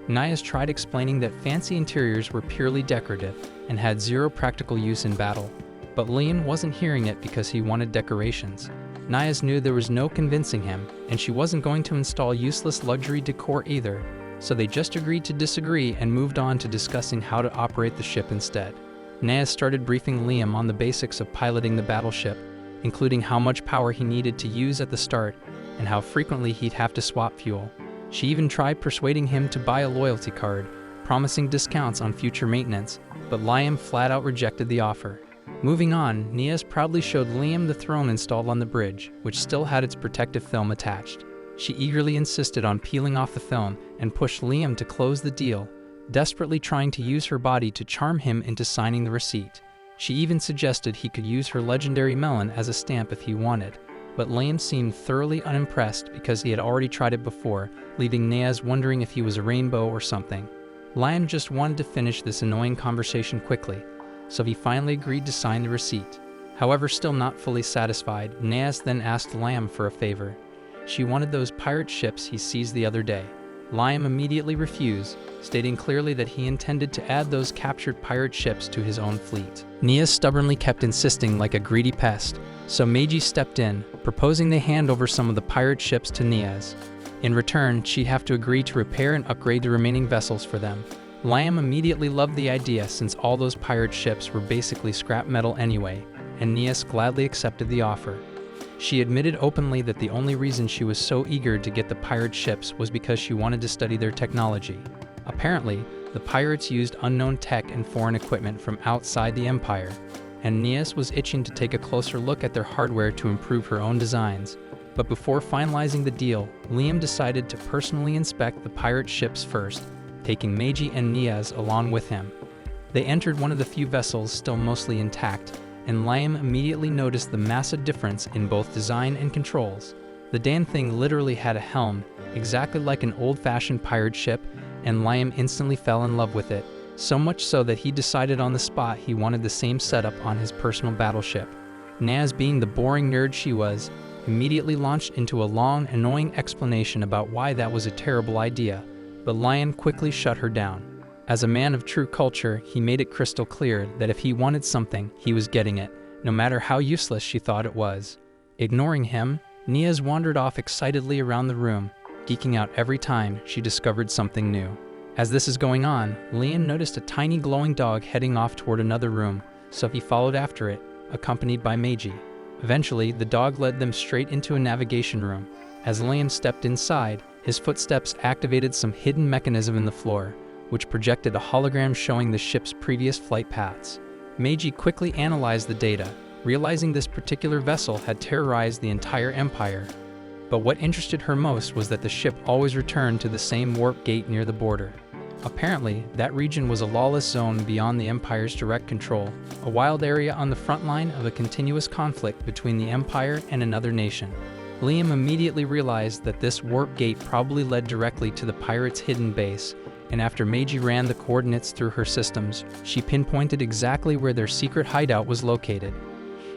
Nias tried explaining that fancy interiors were purely decorative and had zero practical use in battle, but Liam wasn't hearing it because he wanted decorations. Nias knew there was no convincing him, and she wasn't going to install useless luxury decor either, so they just agreed to disagree and moved on to discussing how to operate the ship instead. Nias started briefing Liam on the basics of piloting the battleship, including how much power he needed to use at the start and how frequently he'd have to swap fuel. She even tried persuading him to buy a loyalty card, promising discounts on future maintenance, but Liam flat out rejected the offer. Moving on, Nias proudly showed Liam the throne installed on the bridge, which still had its protective film attached. She eagerly insisted on peeling off the film and pushed Liam to close the deal, desperately trying to use her body to charm him into signing the receipt. She even suggested he could use her legendary melon as a stamp if he wanted, but Liam seemed thoroughly unimpressed because he had already tried it before, leaving Nias wondering if he was a rainbow or something. Liam just wanted to finish this annoying conversation quickly, so he finally agreed to sign the receipt. However, still not fully satisfied, Nias then asked Liam for a favor. She wanted those pirate ships he seized the other day. Liam immediately refused, stating clearly that he intended to add those captured pirate ships to his own fleet. Nias stubbornly kept insisting like a greedy pest, so Meiji stepped in, proposing they hand over some of the pirate ships to Nias. In return, she'd have to agree to repair and upgrade the remaining vessels for them. Liam immediately loved the idea since all those pirate ships were basically scrap metal anyway, and Nias gladly accepted the offer. She admitted openly that the only reason she was so eager to get the pirate ships was because she wanted to study their technology. Apparently, the pirates used unknown tech and foreign equipment from outside the Empire, and Nias was itching to take a closer look at their hardware to improve her own designs. But before finalizing the deal, Liam decided to personally inspect the pirate ships first, taking Meiji and Nias along with him. They entered one of the few vessels still mostly intact, and Liam immediately noticed the massive difference in both design and controls. The damn thing literally had a helm, exactly like an old-fashioned pirate ship, and Liam instantly fell in love with it, so much so that he decided on the spot he wanted the same setup on his personal battleship. Nias, being the boring nerd she was, immediately launched into a long, annoying explanation about why that was a terrible idea, but Liam quickly shut her down. As a man of true culture, he made it crystal clear that if he wanted something, he was getting it, no matter how useless she thought it was. Ignoring him, Nias wandered off excitedly around the room, geeking out every time she discovered something new. As this is going on, Liam noticed a tiny glowing dog heading off toward another room, so he followed after it, accompanied by Meiji. Eventually, the dog led them straight into a navigation room. As Liam stepped inside, his footsteps activated some hidden mechanism in the floor, which projected a hologram showing the ship's previous flight paths. Meiji quickly analyzed the data, realizing this particular vessel had terrorized the entire Empire. But what interested her most was that the ship always returned to the same warp gate near the border. Apparently, that region was a lawless zone beyond the Empire's direct control, a wild area on the front line of a continuous conflict between the Empire and another nation. Liam immediately realized that this warp gate probably led directly to the pirates' hidden base, and after Meiji ran the coordinates through her systems, she pinpointed exactly where their secret hideout was located.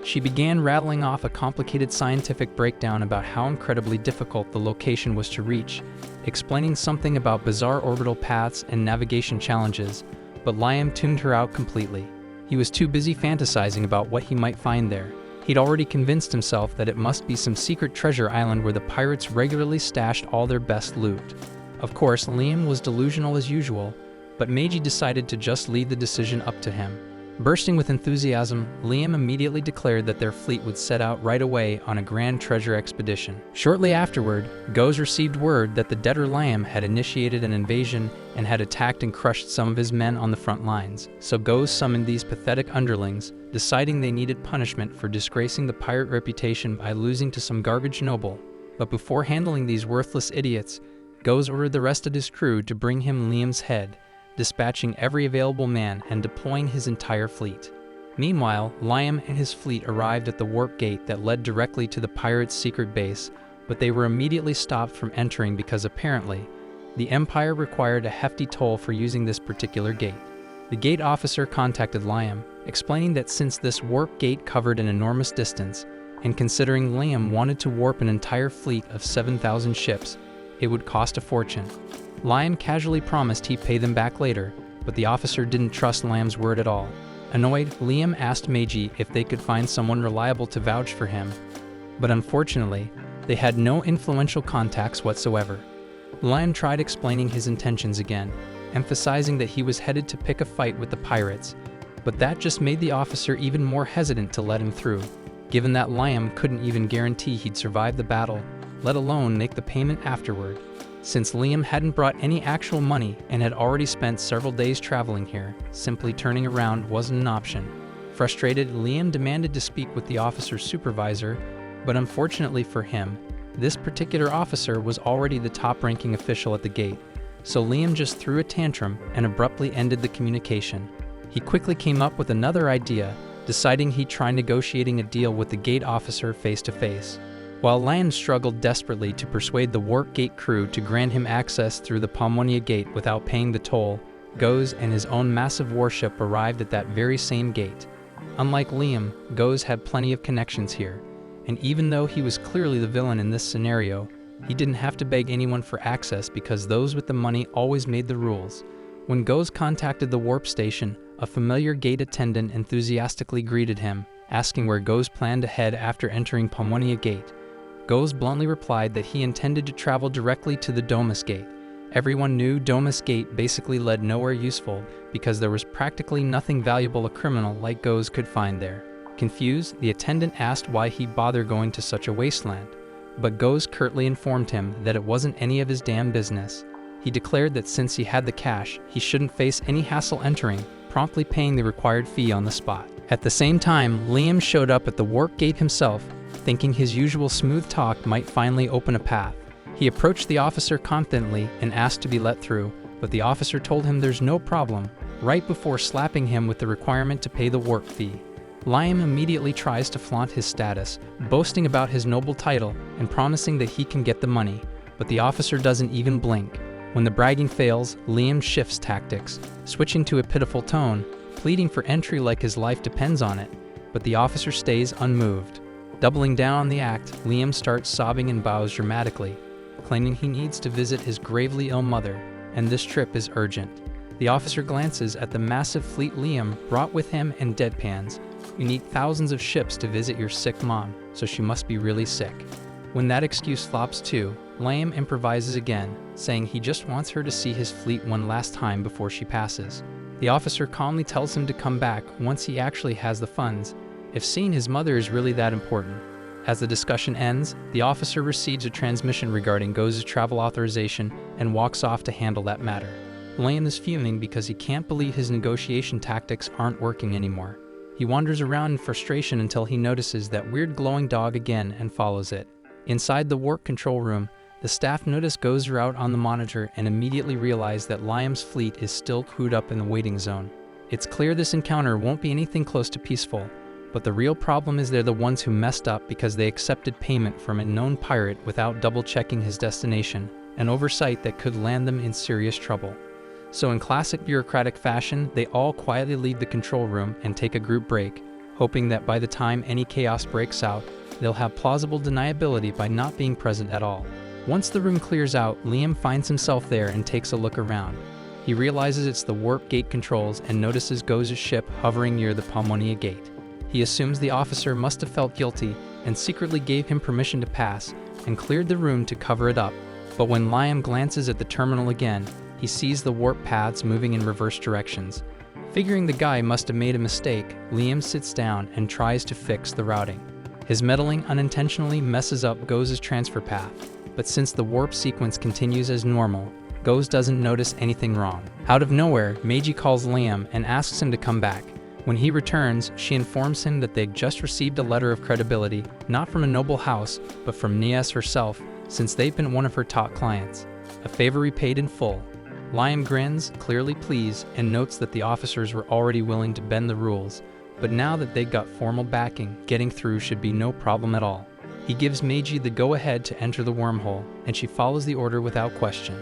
She began rattling off a complicated scientific breakdown about how incredibly difficult the location was to reach, explaining something about bizarre orbital paths and navigation challenges, but Liam tuned her out completely. He was too busy fantasizing about what he might find there. He'd already convinced himself that it must be some secret treasure island where the pirates regularly stashed all their best loot. Of course, Liam was delusional as usual, but Meiji decided to just leave the decision up to him. Bursting with enthusiasm, Liam immediately declared that their fleet would set out right away on a grand treasure expedition. Shortly afterward, Goes received word that the debtor Liam had initiated an invasion and had attacked and crushed some of his men on the front lines. So Goes summoned these pathetic underlings, deciding they needed punishment for disgracing the pirate reputation by losing to some garbage noble. But before handling these worthless idiots, Goes ordered the rest of his crew to bring him Liam's head, dispatching every available man and deploying his entire fleet. Meanwhile, Liam and his fleet arrived at the warp gate that led directly to the pirates' secret base, but they were immediately stopped from entering because apparently, the Empire required a hefty toll for using this particular gate. The gate officer contacted Liam, explaining that since this warp gate covered an enormous distance, and considering Liam wanted to warp an entire fleet of 7,000 ships, it would cost a fortune. Liam casually promised he'd pay them back later, but the officer didn't trust Liam's word at all. Annoyed, Liam asked Meiji if they could find someone reliable to vouch for him, but unfortunately, they had no influential contacts whatsoever. Liam tried explaining his intentions again, emphasizing that he was headed to pick a fight with the pirates, but that just made the officer even more hesitant to let him through, given that Liam couldn't even guarantee he'd survive the battle, let alone make the payment afterward. Since Liam hadn't brought any actual money and had already spent several days traveling here, simply turning around wasn't an option. Frustrated, Liam demanded to speak with the officer's supervisor, but unfortunately for him, this particular officer was already the top-ranking official at the gate, so Liam just threw a tantrum and abruptly ended the communication. He quickly came up with another idea, deciding he'd try negotiating a deal with the gate officer face-to-face. While Liam struggled desperately to persuade the warp gate crew to grant him access through the Pomwonia gate without paying the toll, Goes and his own massive warship arrived at that very same gate. Unlike Liam, Goes had plenty of connections here, and even though he was clearly the villain in this scenario, he didn't have to beg anyone for access because those with the money always made the rules. When Goes contacted the warp station, a familiar gate attendant enthusiastically greeted him, asking where Goes planned to head after entering Pomwonia gate. Goes bluntly replied that he intended to travel directly to the Domus Gate. Everyone knew Domus Gate basically led nowhere useful because there was practically nothing valuable a criminal like Goes could find there. Confused, the attendant asked why he'd bother going to such a wasteland, but Goes curtly informed him that it wasn't any of his damn business. He declared that since he had the cash, he shouldn't face any hassle entering, promptly paying the required fee on the spot. At the same time, Liam showed up at the warp gate himself, thinking his usual smooth talk might finally open a path. He approached the officer confidently and asked to be let through, but the officer told him there's no problem, right before slapping him with the requirement to pay the warp fee. Liam immediately tries to flaunt his status, boasting about his noble title and promising that he can get the money, but the officer doesn't even blink. When the bragging fails, Liam shifts tactics, switching to a pitiful tone, pleading for entry like his life depends on it, but the officer stays unmoved. Doubling down on the act, Liam starts sobbing and bows dramatically, claiming he needs to visit his gravely ill mother, and this trip is urgent. The officer glances at the massive fleet Liam brought with him and deadpans. You need thousands of ships to visit your sick mom, so she must be really sick. When that excuse flops too, Liam improvises again, saying he just wants her to see his fleet one last time before she passes. The officer calmly tells him to come back once he actually has the funds, if seeing his mother is really that important. As the discussion ends, the officer receives a transmission regarding Go's travel authorization and walks off to handle that matter. Liam is fuming because he can't believe his negotiation tactics aren't working anymore. He wanders around in frustration until he notices that weird glowing dog again and follows it. Inside the warp control room, the staff notice Go's route on the monitor and immediately realize that Liam's fleet is still queued up in the waiting zone. It's clear this encounter won't be anything close to peaceful, but the real problem is they're the ones who messed up because they accepted payment from a known pirate without double-checking his destination, an oversight that could land them in serious trouble. So in classic bureaucratic fashion, they all quietly leave the control room and take a group break, hoping that by the time any chaos breaks out, they'll have plausible deniability by not being present at all. Once the room clears out, Liam finds himself there and takes a look around. He realizes it's the warp gate controls and notices Go's ship hovering near the Palmonia gate. He assumes the officer must have felt guilty and secretly gave him permission to pass and cleared the room to cover it up. But when Liam glances at the terminal again, he sees the warp paths moving in reverse directions. Figuring the guy must have made a mistake, Liam sits down and tries to fix the routing. His meddling unintentionally messes up Go's transfer path, but since the warp sequence continues as normal, Go's doesn't notice anything wrong. Out of nowhere, Meiji calls Liam and asks him to come back. When he returns, she informs him that they'd just received a letter of credibility, not from a noble house, but from Nias herself, since they've been one of her top clients. A favor repaid in full. Liam grins, clearly pleased, and notes that the officers were already willing to bend the rules, but now that they got formal backing, getting through should be no problem at all. He gives Meiji the go-ahead to enter the wormhole, and she follows the order without question.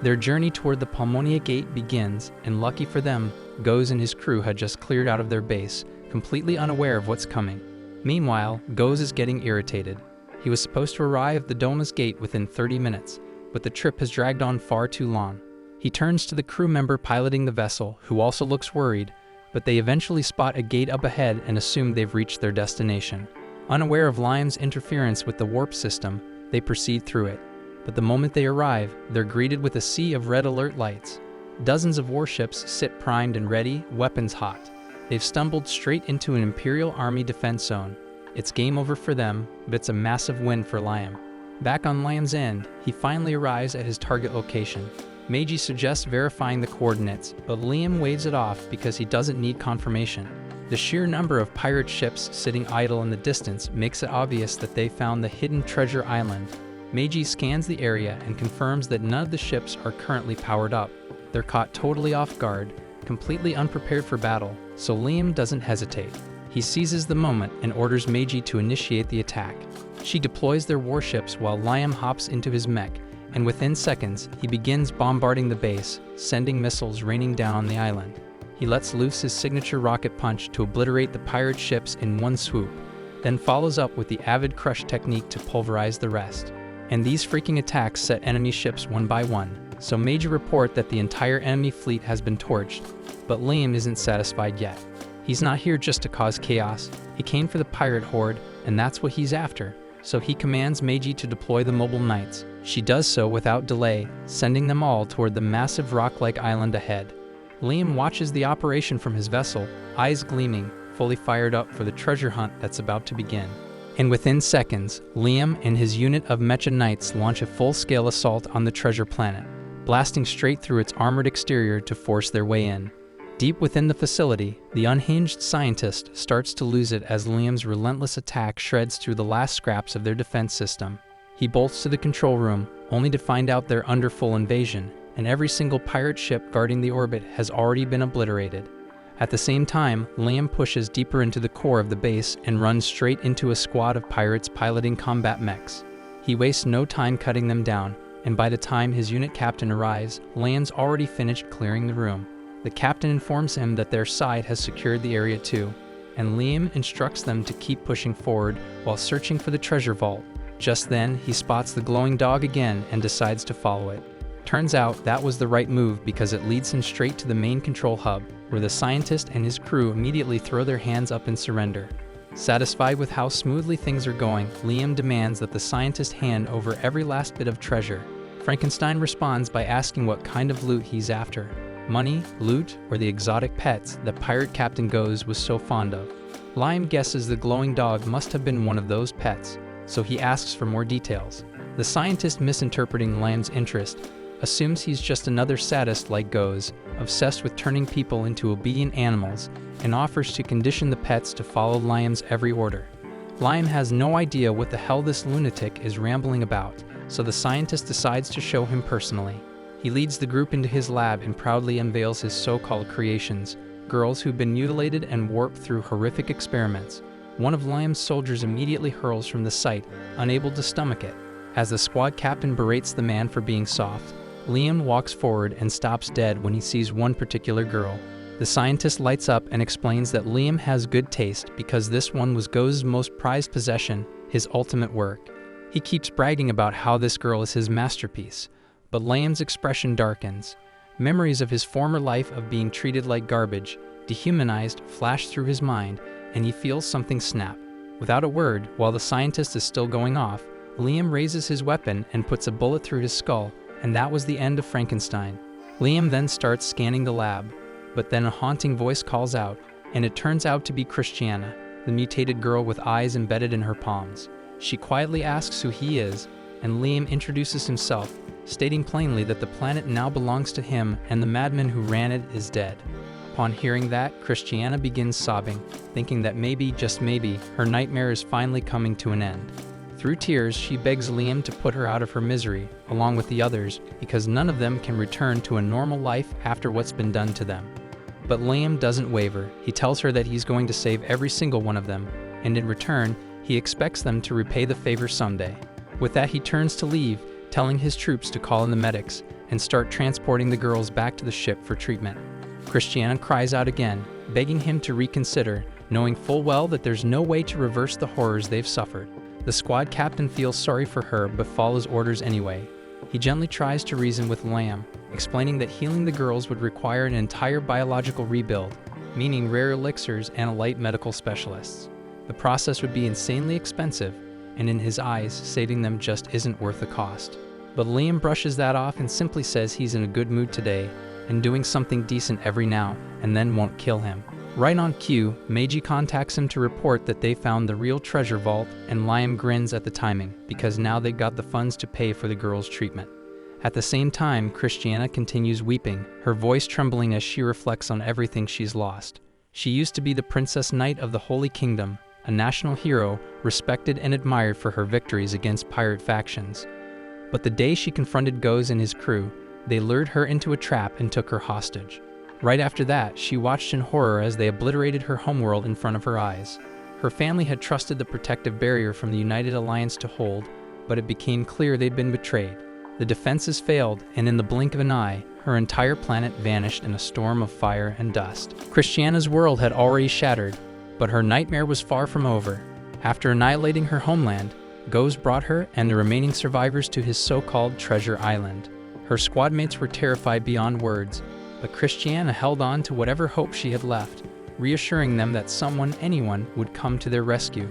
Their journey toward the Palmonia gate begins, and lucky for them, Go's and his crew had just cleared out of their base, completely unaware of what's coming. Meanwhile, Go's is getting irritated. He was supposed to arrive at the Doma's gate within 30 minutes, but the trip has dragged on far too long. He turns to the crew member piloting the vessel, who also looks worried, but they eventually spot a gate up ahead and assume they've reached their destination. Unaware of Liam's interference with the warp system, they proceed through it. But the moment they arrive, they're greeted with a sea of red alert lights. Dozens of warships sit primed and ready, weapons hot. They've stumbled straight into an Imperial Army defense zone. It's game over for them, but it's a massive win for Liam. Back on Liam's end, he finally arrives at his target location. Meiji suggests verifying the coordinates, but Liam waves it off because he doesn't need confirmation. The sheer number of pirate ships sitting idle in the distance makes it obvious that they found the hidden treasure island. Meiji scans the area and confirms that none of the ships are currently powered up. They're caught totally off guard, completely unprepared for battle, so Liam doesn't hesitate. He seizes the moment and orders Meiji to initiate the attack. She deploys their warships while Liam hops into his mech, and within seconds, he begins bombarding the base, sending missiles raining down on the island. He lets loose his signature rocket punch to obliterate the pirate ships in one swoop, then follows up with the Avid Crush technique to pulverize the rest. And these freaking attacks set enemy ships one by one, so Meiji report that the entire enemy fleet has been torched, but Liam isn't satisfied yet. He's not here just to cause chaos, he came for the pirate horde, and that's what he's after, so he commands Meiji to deploy the mobile knights. She does so without delay, sending them all toward the massive rock-like island ahead. Liam watches the operation from his vessel, eyes gleaming, fully fired up for the treasure hunt that's about to begin. And within seconds, Liam and his unit of Mecha Knights launch a full-scale assault on the treasure planet, blasting straight through its armored exterior to force their way in. Deep within the facility, the unhinged scientist starts to lose it as Liam's relentless attack shreds through the last scraps of their defense system. He bolts to the control room, only to find out they're under full invasion, and every single pirate ship guarding the orbit has already been obliterated. At the same time, Liam pushes deeper into the core of the base and runs straight into a squad of pirates piloting combat mechs. He wastes no time cutting them down, and by the time his unit captain arrives, Liam's already finished clearing the room. The captain informs him that their side has secured the area too, and Liam instructs them to keep pushing forward while searching for the treasure vault. Just then, he spots the glowing dog again and decides to follow it. Turns out that was the right move because it leads him straight to the main control hub, where the scientist and his crew immediately throw their hands up in surrender. Satisfied with how smoothly things are going, Liam demands that the scientist hand over every last bit of treasure. Frankenstein responds by asking what kind of loot he's after. Money, loot, or the exotic pets that pirate Captain Go's was so fond of. Liam guesses the glowing dog must have been one of those pets, so he asks for more details. The scientist, misinterpreting Liam's interest, assumes he's just another sadist like Goes, obsessed with turning people into obedient animals, and offers to condition the pets to follow Liam's every order. Liam has no idea what the hell this lunatic is rambling about, so the scientist decides to show him personally. He leads the group into his lab and proudly unveils his so-called creations, girls who've been mutilated and warped through horrific experiments. One of Liam's soldiers immediately hurls from the site, unable to stomach it. As the squad captain berates the man for being soft, Liam walks forward and stops dead when he sees one particular girl. The scientist lights up and explains that Liam has good taste because this one was Go's most prized possession, his ultimate work. He keeps bragging about how this girl is his masterpiece, but Liam's expression darkens. Memories of his former life of being treated like garbage, dehumanized, flash through his mind, and he feels something snap. Without a word, while the scientist is still going off, Liam raises his weapon and puts a bullet through his skull, and that was the end of Frankenstein. Liam then starts scanning the lab, but then a haunting voice calls out, and it turns out to be Christiana, the mutated girl with eyes embedded in her palms. She quietly asks who he is, and Liam introduces himself, stating plainly that the planet now belongs to him and the madman who ran it is dead. Upon hearing that, Christiana begins sobbing, thinking that maybe, just maybe, her nightmare is finally coming to an end. Through tears, she begs Liam to put her out of her misery, along with the others, because none of them can return to a normal life after what's been done to them. But Liam doesn't waver. He tells her that he's going to save every single one of them, and in return, he expects them to repay the favor someday. With that, he turns to leave, telling his troops to call in the medics and start transporting the girls back to the ship for treatment. Christiana cries out again, begging him to reconsider, knowing full well that there's no way to reverse the horrors they've suffered. The squad captain feels sorry for her but follows orders anyway. He gently tries to reason with Liam, explaining that healing the girls would require an entire biological rebuild, meaning rare elixirs and light medical specialists. The process would be insanely expensive, and in his eyes, saving them just isn't worth the cost. But Liam brushes that off and simply says he's in a good mood today, and doing something decent every now and then won't kill him. Right on cue, Meiji contacts him to report that they found the real treasure vault, and Liam grins at the timing, because now they got the funds to pay for the girl's treatment. At the same time, Christiana continues weeping, her voice trembling as she reflects on everything she's lost. She used to be the Princess Knight of the Holy Kingdom, a national hero, respected and admired for her victories against pirate factions. But the day she confronted Goes and his crew, they lured her into a trap and took her hostage. Right after that, she watched in horror as they obliterated her homeworld in front of her eyes. Her family had trusted the protective barrier from the United Alliance to hold, but it became clear they'd been betrayed. The defenses failed, and in the blink of an eye, her entire planet vanished in a storm of fire and dust. Christiana's world had already shattered, but her nightmare was far from over. After annihilating her homeland, Goes brought her and the remaining survivors to his so-called Treasure Island. Her squadmates were terrified beyond words, but Christiana held on to whatever hope she had left, reassuring them that anyone would come to their rescue,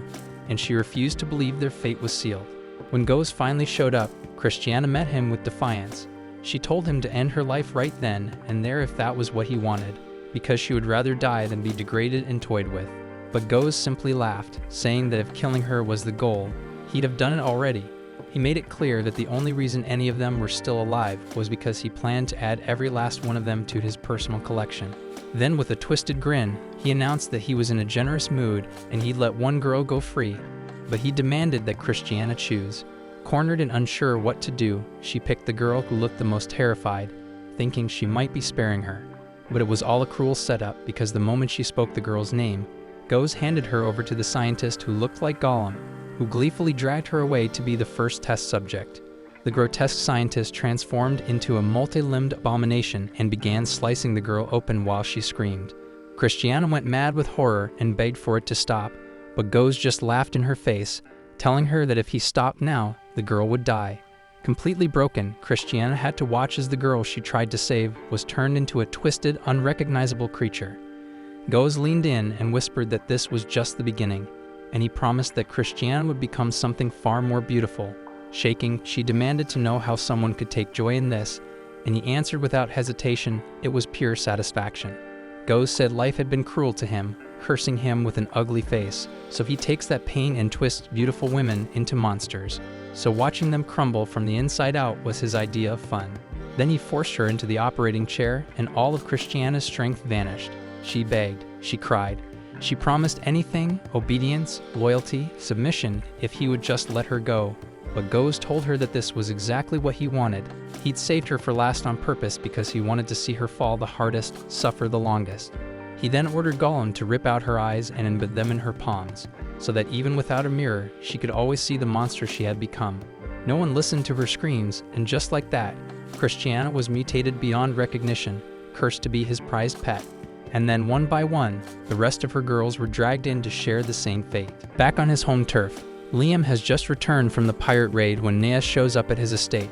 and she refused to believe their fate was sealed. When Goes finally showed up, Christiana met him with defiance. She told him to end her life right then and there if that was what he wanted, because she would rather die than be degraded and toyed with. But Goes simply laughed, saying that if killing her was the goal, he'd have done it already. He made it clear that the only reason any of them were still alive was because he planned to add every last one of them to his personal collection. Then, with a twisted grin, he announced that he was in a generous mood and he'd let one girl go free, but he demanded that Christiana choose. Cornered and unsure what to do, she picked the girl who looked the most terrified, thinking she might be sparing her. But it was all a cruel setup, because the moment she spoke the girl's name, Goes handed her over to the scientist who looked like Gollum, who gleefully dragged her away to be the first test subject. The grotesque scientist transformed into a multi-limbed abomination and began slicing the girl open while she screamed. Christiana went mad with horror and begged for it to stop, but Goes just laughed in her face, telling her that if he stopped now, the girl would die. Completely broken, Christiana had to watch as the girl she tried to save was turned into a twisted, unrecognizable creature. Goes leaned in and whispered that this was just the beginning, and he promised that Christiana would become something far more beautiful. Shaking, she demanded to know how someone could take joy in this, and he answered without hesitation, it was pure satisfaction. Goes said life had been cruel to him, cursing him with an ugly face, so he takes that pain and twists beautiful women into monsters. So watching them crumble from the inside out was his idea of fun. Then he forced her into the operating chair, and all of Christiana's strength vanished. She begged, she cried. She promised anything, obedience, loyalty, submission, if he would just let her go. But Goz told her that this was exactly what he wanted. He'd saved her for last on purpose because he wanted to see her fall the hardest, suffer the longest. He then ordered Gollum to rip out her eyes and embed them in her palms, so that even without a mirror, she could always see the monster she had become. No one listened to her screams, and just like that, Christiana was mutated beyond recognition, cursed to be his prized pet. And then one by one, the rest of her girls were dragged in to share the same fate. Back on his home turf, Liam has just returned from the pirate raid when Nea shows up at his estate.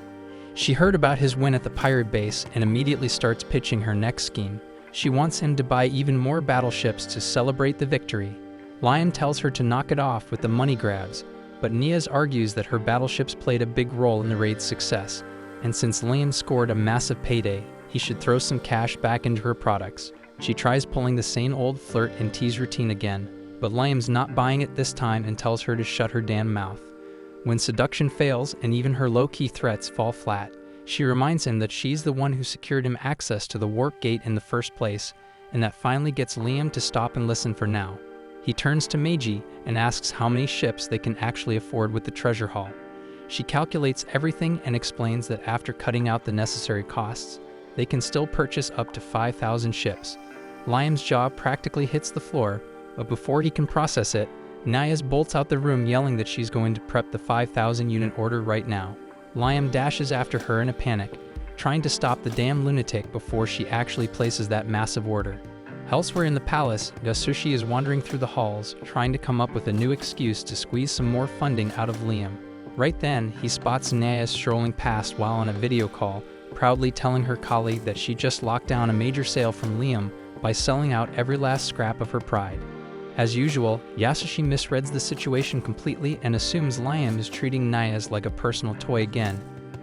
She heard about his win at the pirate base and immediately starts pitching her next scheme. She wants him to buy even more battleships to celebrate the victory. Liam tells her to knock it off with the money grabs, but Neas argues that her battleships played a big role in the raid's success, and since Liam scored a massive payday, he should throw some cash back into her products. She tries pulling the same old flirt and tease routine again, but Liam's not buying it this time and tells her to shut her damn mouth. When seduction fails and even her low-key threats fall flat, she reminds him that she's the one who secured him access to the warp gate in the first place, and that finally gets Liam to stop and listen for now. He turns to Meiji and asks how many ships they can actually afford with the treasure haul. She calculates everything and explains that after cutting out the necessary costs, they can still purchase up to 5,000 ships. Liam's jaw practically hits the floor, but before he can process it, Nias bolts out the room yelling that she's going to prep the 5,000 unit order right now. Liam dashes after her in a panic, trying to stop the damn lunatic before she actually places that massive order. Elsewhere in the palace, Yasushi is wandering through the halls, trying to come up with a new excuse to squeeze some more funding out of Liam. Right then, he spots Nias strolling past while on a video call, proudly telling her colleague that she just locked down a major sale from Liam by selling out every last scrap of her pride. As usual, Yasushi misreads the situation completely and assumes Liam is treating Nias like a personal toy again,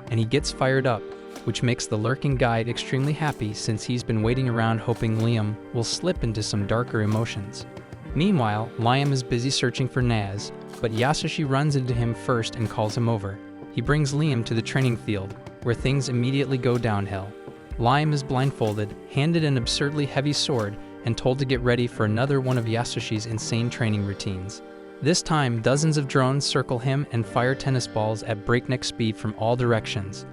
and he gets fired up, which makes the lurking guide extremely happy since he's been waiting around hoping Liam will slip into some darker emotions. Meanwhile, Liam is busy searching for Nias, but Yasushi runs into him first and calls him over. He brings Liam to the training field, where things immediately go downhill. Liam is blindfolded, handed an absurdly heavy sword, and told to get ready for another one of Yasushi's insane training routines. This time, dozens of drones circle him and fire tennis balls at breakneck speed from all directions.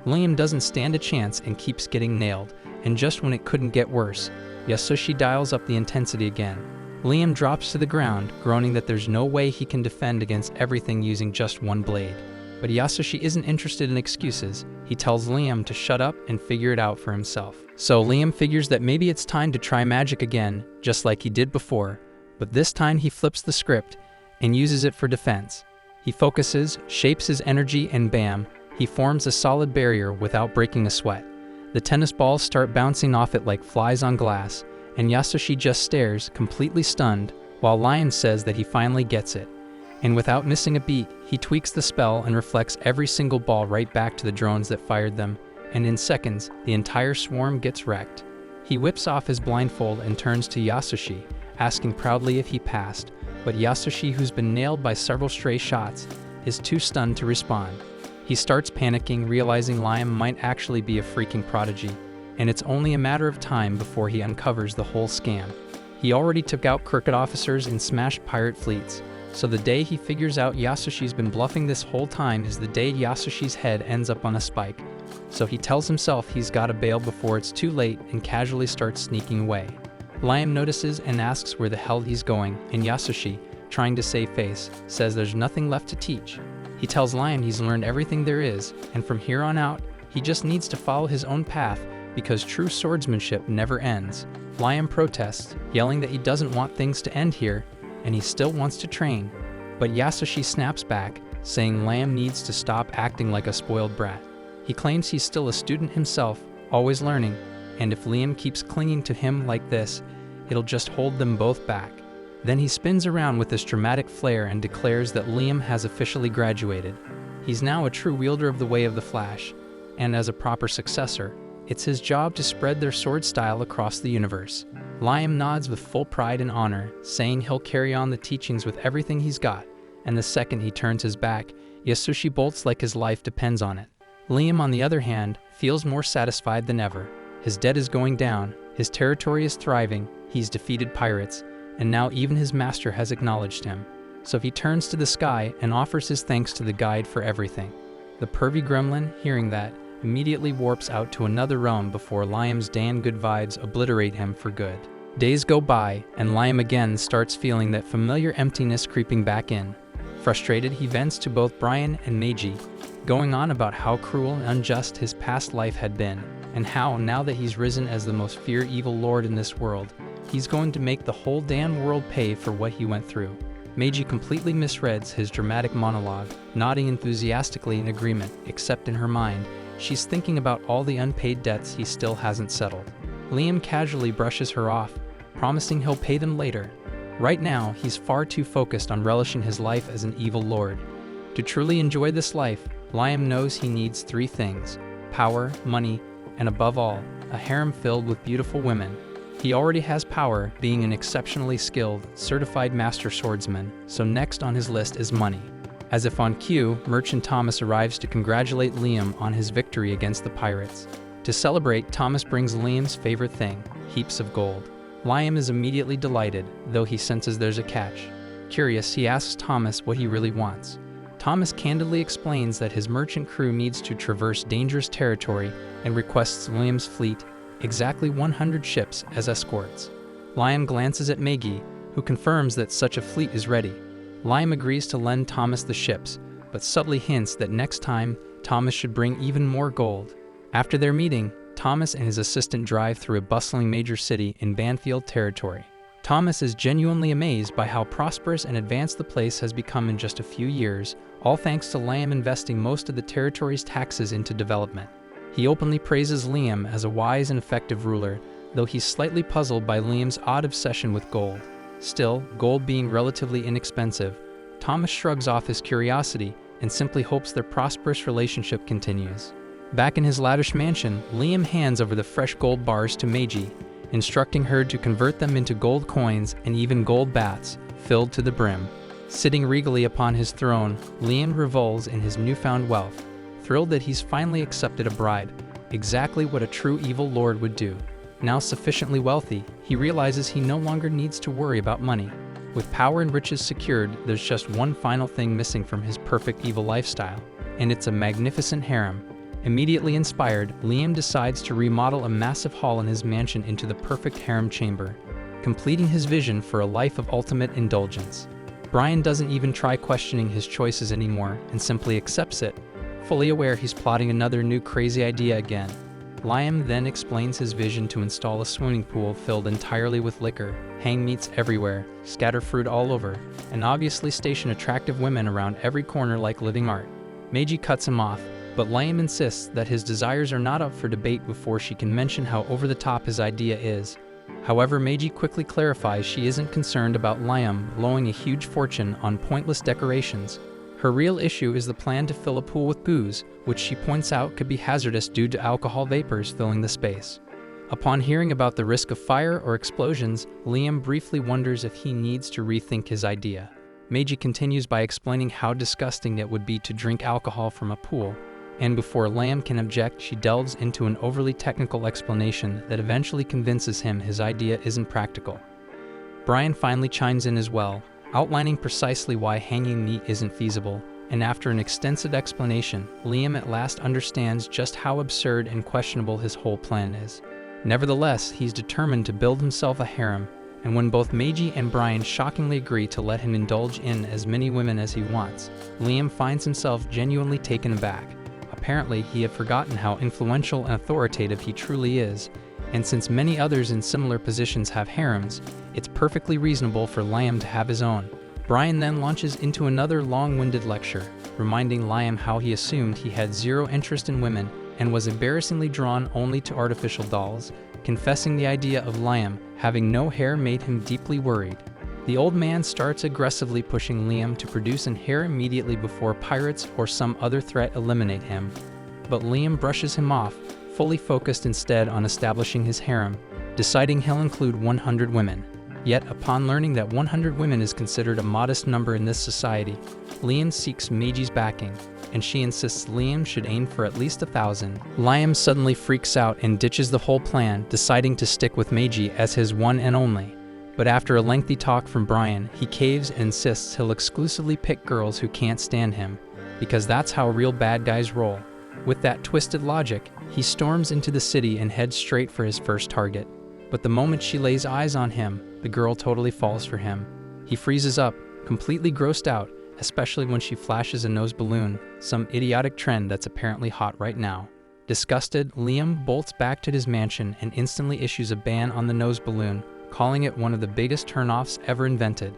Liam doesn't stand a chance and keeps getting nailed, and just when it couldn't get worse, Yasushi dials up the intensity again. Liam drops to the ground, groaning that there's no way he can defend against everything using just one blade. But Yasushi isn't interested in excuses. He tells Liam to shut up and figure it out for himself. So Liam figures that maybe it's time to try magic again, just like he did before, but this time he flips the script and uses it for defense. He focuses, shapes his energy, and bam, he forms a solid barrier without breaking a sweat. The tennis balls start bouncing off it like flies on glass, and Yasushi just stares, completely stunned, while Liam says that he finally gets it. And without missing a beat, he tweaks the spell and reflects every single ball right back to the drones that fired them, and in seconds, the entire swarm gets wrecked. He whips off his blindfold and turns to Yasushi, asking proudly if he passed, but Yasushi, who's been nailed by several stray shots, is too stunned to respond. He starts panicking, realizing Liam might actually be a freaking prodigy, and it's only a matter of time before he uncovers the whole scam. He already took out crooked officers and smashed pirate fleets, so the day he figures out Yasushi's been bluffing this whole time is the day Yasushi's head ends up on a spike. So he tells himself he's gotta bail before it's too late and casually starts sneaking away. Liam notices and asks where the hell he's going, and Yasushi, trying to save face, says there's nothing left to teach. He tells Liam he's learned everything there is, and from here on out, he just needs to follow his own path because true swordsmanship never ends. Liam protests, yelling that he doesn't want things to end here, and he still wants to train, but Yasushi snaps back, saying Liam needs to stop acting like a spoiled brat. He claims he's still a student himself, always learning, and if Liam keeps clinging to him like this, it'll just hold them both back. Then he spins around with this dramatic flair and declares that Liam has officially graduated. He's now a true wielder of the Way of the Flash, and as a proper successor, it's his job to spread their sword style across the universe. Liam nods with full pride and honor, saying he'll carry on the teachings with everything he's got, and the second he turns his back, Yasushi bolts like his life depends on it. Liam, on the other hand, feels more satisfied than ever. His debt is going down, his territory is thriving, he's defeated pirates, and now even his master has acknowledged him. So he turns to the sky and offers his thanks to the guide for everything. The pervy gremlin, hearing that, immediately warps out to another realm before Liam's Dan good vibes obliterate him for good. Days go by, and Liam again starts feeling that familiar emptiness creeping back in. Frustrated, he vents to both Brian and Meiji, going on about how cruel and unjust his past life had been, and how, now that he's risen as the most feared evil lord in this world, he's going to make the whole damn world pay for what he went through. Meiji completely misreads his dramatic monologue, nodding enthusiastically in agreement, except in her mind, she's thinking about all the unpaid debts he still hasn't settled. Liam casually brushes her off, promising he'll pay them later. Right now, he's far too focused on relishing his life as an evil lord. To truly enjoy this life, Liam knows he needs 3 things: power, money, and above all, a harem filled with beautiful women. He already has power, being an exceptionally skilled, certified master swordsman, so next on his list is money. As if on cue, Merchant Thomas arrives to congratulate Liam on his victory against the pirates. To celebrate, Thomas brings Liam's favorite thing, heaps of gold. Liam is immediately delighted, though he senses there's a catch. Curious, he asks Thomas what he really wants. Thomas candidly explains that his merchant crew needs to traverse dangerous territory and requests Liam's fleet, exactly 100 ships, as escorts. Liam glances at Meiji, who confirms that such a fleet is ready. Liam agrees to lend Thomas the ships, but subtly hints that next time, Thomas should bring even more gold. After their meeting, Thomas and his assistant drive through a bustling major city in Banfield territory. Thomas is genuinely amazed by how prosperous and advanced the place has become in just a few years, all thanks to Liam investing most of the territory's taxes into development. He openly praises Liam as a wise and effective ruler, though he's slightly puzzled by Liam's odd obsession with gold. Still, gold being relatively inexpensive, Thomas shrugs off his curiosity and simply hopes their prosperous relationship continues. Back in his lavish mansion, Liam hands over the fresh gold bars to Meiji, instructing her to convert them into gold coins and even gold bats, filled to the brim. Sitting regally upon his throne, Liam revels in his newfound wealth, thrilled that he's finally accepted a bride, exactly what a true evil lord would do. Now sufficiently wealthy, he realizes he no longer needs to worry about money. With power and riches secured, there's just one final thing missing from his perfect evil lifestyle, and it's a magnificent harem. Immediately inspired, Liam decides to remodel a massive hall in his mansion into the perfect harem chamber, completing his vision for a life of ultimate indulgence. Brian doesn't even try questioning his choices anymore and simply accepts it, fully aware he's plotting another new crazy idea again. Liam then explains his vision to install a swimming pool filled entirely with liquor, hang meats everywhere, scatter fruit all over, and obviously station attractive women around every corner like living art. Meiji cuts him off, but Liam insists that his desires are not up for debate before she can mention how over-the-top his idea is. However, Meiji quickly clarifies she isn't concerned about Liam blowing a huge fortune on pointless decorations. Her real issue is the plan to fill a pool with booze, which she points out could be hazardous due to alcohol vapors filling the space. Upon hearing about the risk of fire or explosions, Liam briefly wonders if he needs to rethink his idea. Meiji continues by explaining how disgusting it would be to drink alcohol from a pool, and before Liam can object, she delves into an overly technical explanation that eventually convinces him his idea isn't practical. Brian finally chimes in as well, outlining precisely why hanging meat isn't feasible, and after an extensive explanation, Liam at last understands just how absurd and questionable his whole plan is. Nevertheless, he's determined to build himself a harem, and when both Meiji and Brian shockingly agree to let him indulge in as many women as he wants, Liam finds himself genuinely taken aback. Apparently, he had forgotten how influential and authoritative he truly is, and since many others in similar positions have harems, it's perfectly reasonable for Liam to have his own. Brian then launches into another long-winded lecture, reminding Liam how he assumed he had zero interest in women and was embarrassingly drawn only to artificial dolls, confessing the idea of Liam having no hair made him deeply worried. The old man starts aggressively pushing Liam to produce an hair immediately before pirates or some other threat eliminate him, but Liam brushes him off, fully focused instead on establishing his harem, deciding he'll include 100 women. Yet, upon learning that 100 women is considered a modest number in this society, Liam seeks Meiji's backing, and she insists Liam should aim for at least 1,000. Liam suddenly freaks out and ditches the whole plan, deciding to stick with Meiji as his one and only. But after a lengthy talk from Brian, he caves and insists he'll exclusively pick girls who can't stand him, because that's how real bad guys roll. With that twisted logic, he storms into the city and heads straight for his first target. But the moment she lays eyes on him, the girl totally falls for him. He freezes up, completely grossed out, especially when she flashes a nose balloon, some idiotic trend that's apparently hot right now. Disgusted, Liam bolts back to his mansion and instantly issues a ban on the nose balloon, calling it one of the biggest turnoffs ever invented.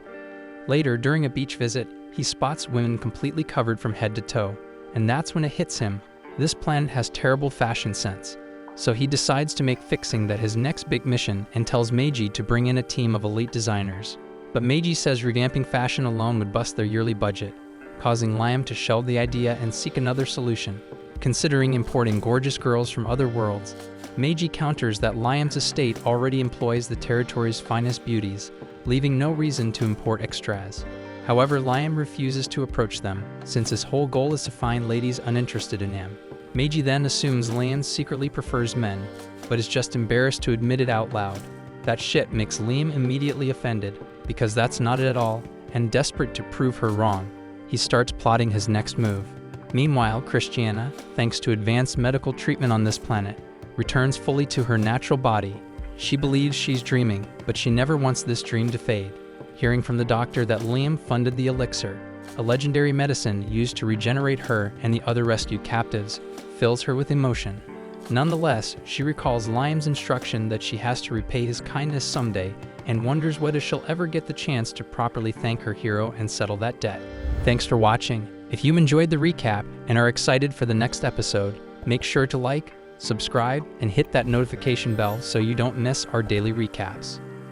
Later, during a beach visit, he spots women completely covered from head to toe, and that's when it hits him. This planet has terrible fashion sense, so he decides to make fixing that his next big mission and tells Meiji to bring in a team of elite designers. But Meiji says revamping fashion alone would bust their yearly budget, causing Liam to shelve the idea and seek another solution. Considering importing gorgeous girls from other worlds, Meiji counters that Liam's estate already employs the territory's finest beauties, leaving no reason to import extras. However, Liam refuses to approach them, since his whole goal is to find ladies uninterested in him. Meiji then assumes Liam secretly prefers men, but is just embarrassed to admit it out loud. That shit makes Liam immediately offended, because that's not it at all, and desperate to prove her wrong, he starts plotting his next move. Meanwhile, Christiana, thanks to advanced medical treatment on this planet, returns fully to her natural body. She believes she's dreaming, but she never wants this dream to fade. Hearing from the doctor that Liam funded the elixir, a legendary medicine used to regenerate her and the other rescued captives, fills her with emotion. Nonetheless, she recalls Liam's instruction that she has to repay his kindness someday and wonders whether she'll ever get the chance to properly thank her hero and settle that debt. Thanks for watching. If you enjoyed the recap and are excited for the next episode, make sure to like, subscribe, and hit that notification bell so you don't miss our daily recaps.